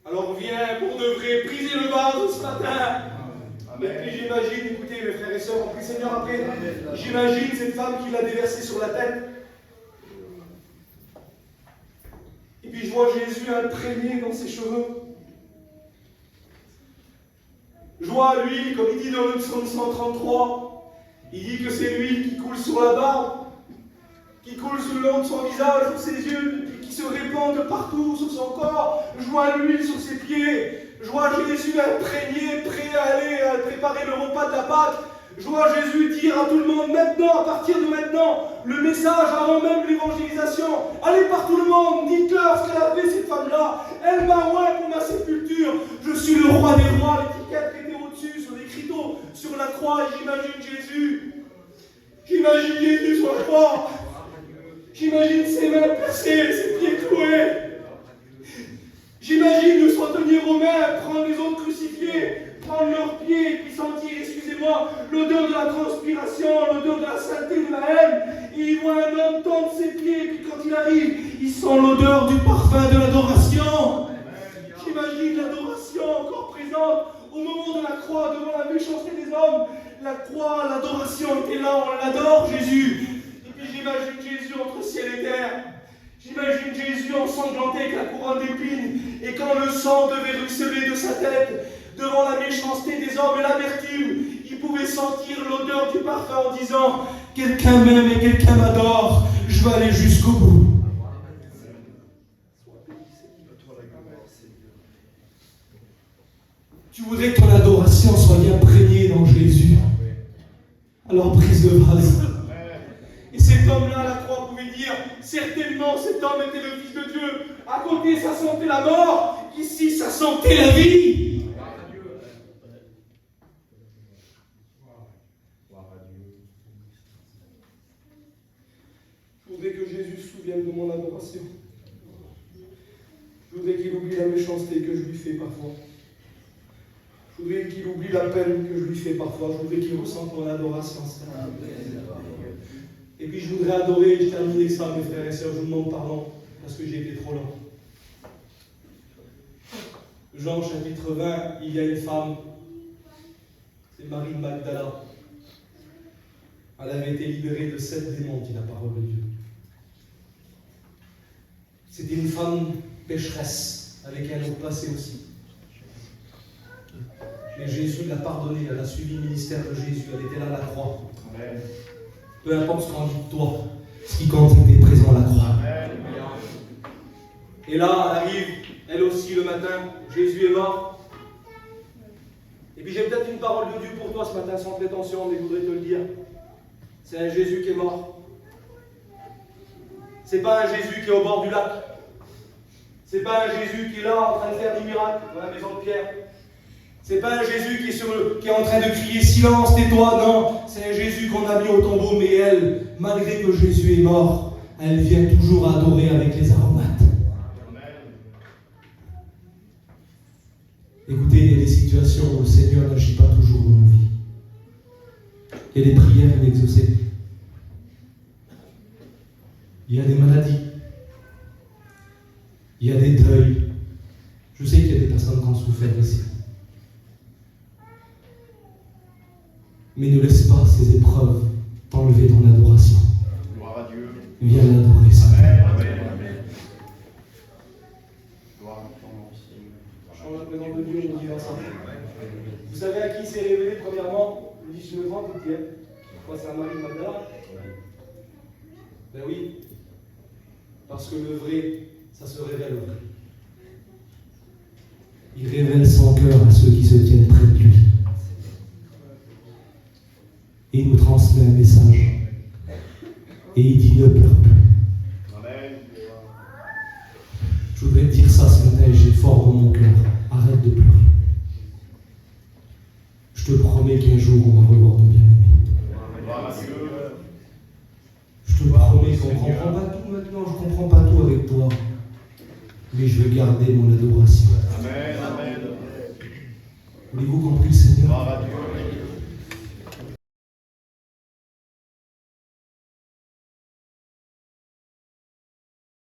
Alors viens pour de vrai briser le vase ce matin. Et puis j'imagine, écoutez mes frères et sœurs, on prie le Seigneur après. J'imagine cette femme qui l'a déversé sur la tête. Et puis je vois Jésus imprégné dans ses cheveux. Je vois l'huile, comme il dit dans le psaume 133, il dit que c'est l'huile qui coule sur la barbe, qui coule sur le long de son visage, sur ses yeux, qui se répand de partout sur son corps. Je vois l'huile sur ses pieds. Je vois Jésus imprégné, prêt à aller préparer le repas de la Pâque. Je vois Jésus dire à tout le monde, maintenant, à partir de maintenant, le message avant même l'évangélisation, allez par tout le monde, dites-leur ce qu'elle a fait cette femme-là. Elle m'a oint pour ma sépulture. Je suis le roi des rois, l'étiquette qui était au-dessus, sur les criteaux, sur la croix, et j'imagine Jésus. J'imagine Jésus sur la croix. J'imagine ses mains percées, ses pieds cloués. J'imagine le centenier romain prendre les autres crucifiés, prendre leurs pieds et puis sentir, excusez-moi, l'odeur de la transpiration, l'odeur de la saleté, de la haine. Et il voit un homme tendre ses pieds et puis quand il arrive, il sent l'odeur du parfum de l'adoration. J'imagine l'adoration encore présente au moment de la croix, devant la méchanceté des hommes. La croix, l'adoration était là, on l'adore Jésus. Et puis j'imagine Jésus entre ciel et terre. J'imagine Jésus ensanglanté avec la couronne d'épines, et quand le sang devait ruisseler de sa tête, devant la méchanceté des hommes et l'amertume, il pouvait sentir l'odeur du parfum en disant « Quelqu'un m'aime et quelqu'un m'adore, je vais aller jusqu'au bout. » Tu voudrais que ton adoration soit imprégnée dans Jésus. Alors brise le vase. Et cet homme-là, à la croix, pouvait dire, certainement cet homme était le Fils de Dieu. À côté, ça sentait la mort. Ici, ça sentait la vie. Je voudrais que Jésus se souvienne de mon adoration. Je voudrais qu'il oublie la méchanceté que je lui fais parfois. Je voudrais qu'il oublie la peine que je lui fais parfois. Je voudrais qu'il ressente mon adoration. Et puis je voudrais adorer, et je termine avec ça, mes frères et sœurs, je vous demande pardon, parce que j'ai été trop long. Jean chapitre 20, il y a une femme, c'est Marie de Magdala. Elle avait été libérée de 7 démons, dit la parole de Dieu. C'était une femme pécheresse, avec un autre passé aussi. Mais Jésus l'a pardonnée, elle a suivi le ministère de Jésus, elle était là à la croix. Amen. Peu importe ce qu'on dit de toi, ce qui compte, c'est que tu es présent à la croix. Amen. Et là, elle arrive, elle aussi, le matin, Jésus est mort. Et puis j'ai peut-être une parole de Dieu pour toi ce matin, sans prétention, mais je voudrais te le dire. C'est un Jésus qui est mort. C'est pas un Jésus qui est au bord du lac. C'est pas un Jésus qui est là en train de faire des miracles dans la maison de Pierre. C'est pas un Jésus qui est en train de crier silence, tais-toi, non. C'est un Jésus qu'on a mis au tombeau, mais elle, malgré que Jésus est mort, elle vient toujours adorer avec les aromates. Écoutez, il y a des situations où le Seigneur n'agit pas toujours dans nos vies. Il y a des prières inexaucées. Il y a des maladies. Il y a des deuils. Je sais qu'il y a des personnes qui ont souffert ici. Mais ne laisse pas ces épreuves t'enlever ton adoration. Gloire à Dieu. Viens l'adorer, Seigneur. Gloire à ton nom, Seigneur. Chante la présence de Dieu, on dit ensemble. Vous savez à qui s'est révélé premièrement le 19 ans, Étienne? Moi, c'est à Marie Magdala. Ben oui. Parce que le vrai, ça se révèle au vrai. Il révèle son cœur à ceux qui se tiennent près de lui. Et il nous transmet un message. Et il dit ne pleure plus. Amen. Je voudrais te dire ça ce matin et j'ai fort dans mon cœur. Arrête de pleurer. Je te promets qu'un jour on va revoir nos bien-aimés. Gloire à Dieu. Je te promets qu'on ne comprend pas tout maintenant, je ne comprends pas tout avec toi. Mais je veux garder mon adoration. Amen. Amen. Voulez-vous compris le Seigneur? Gloire à Dieu.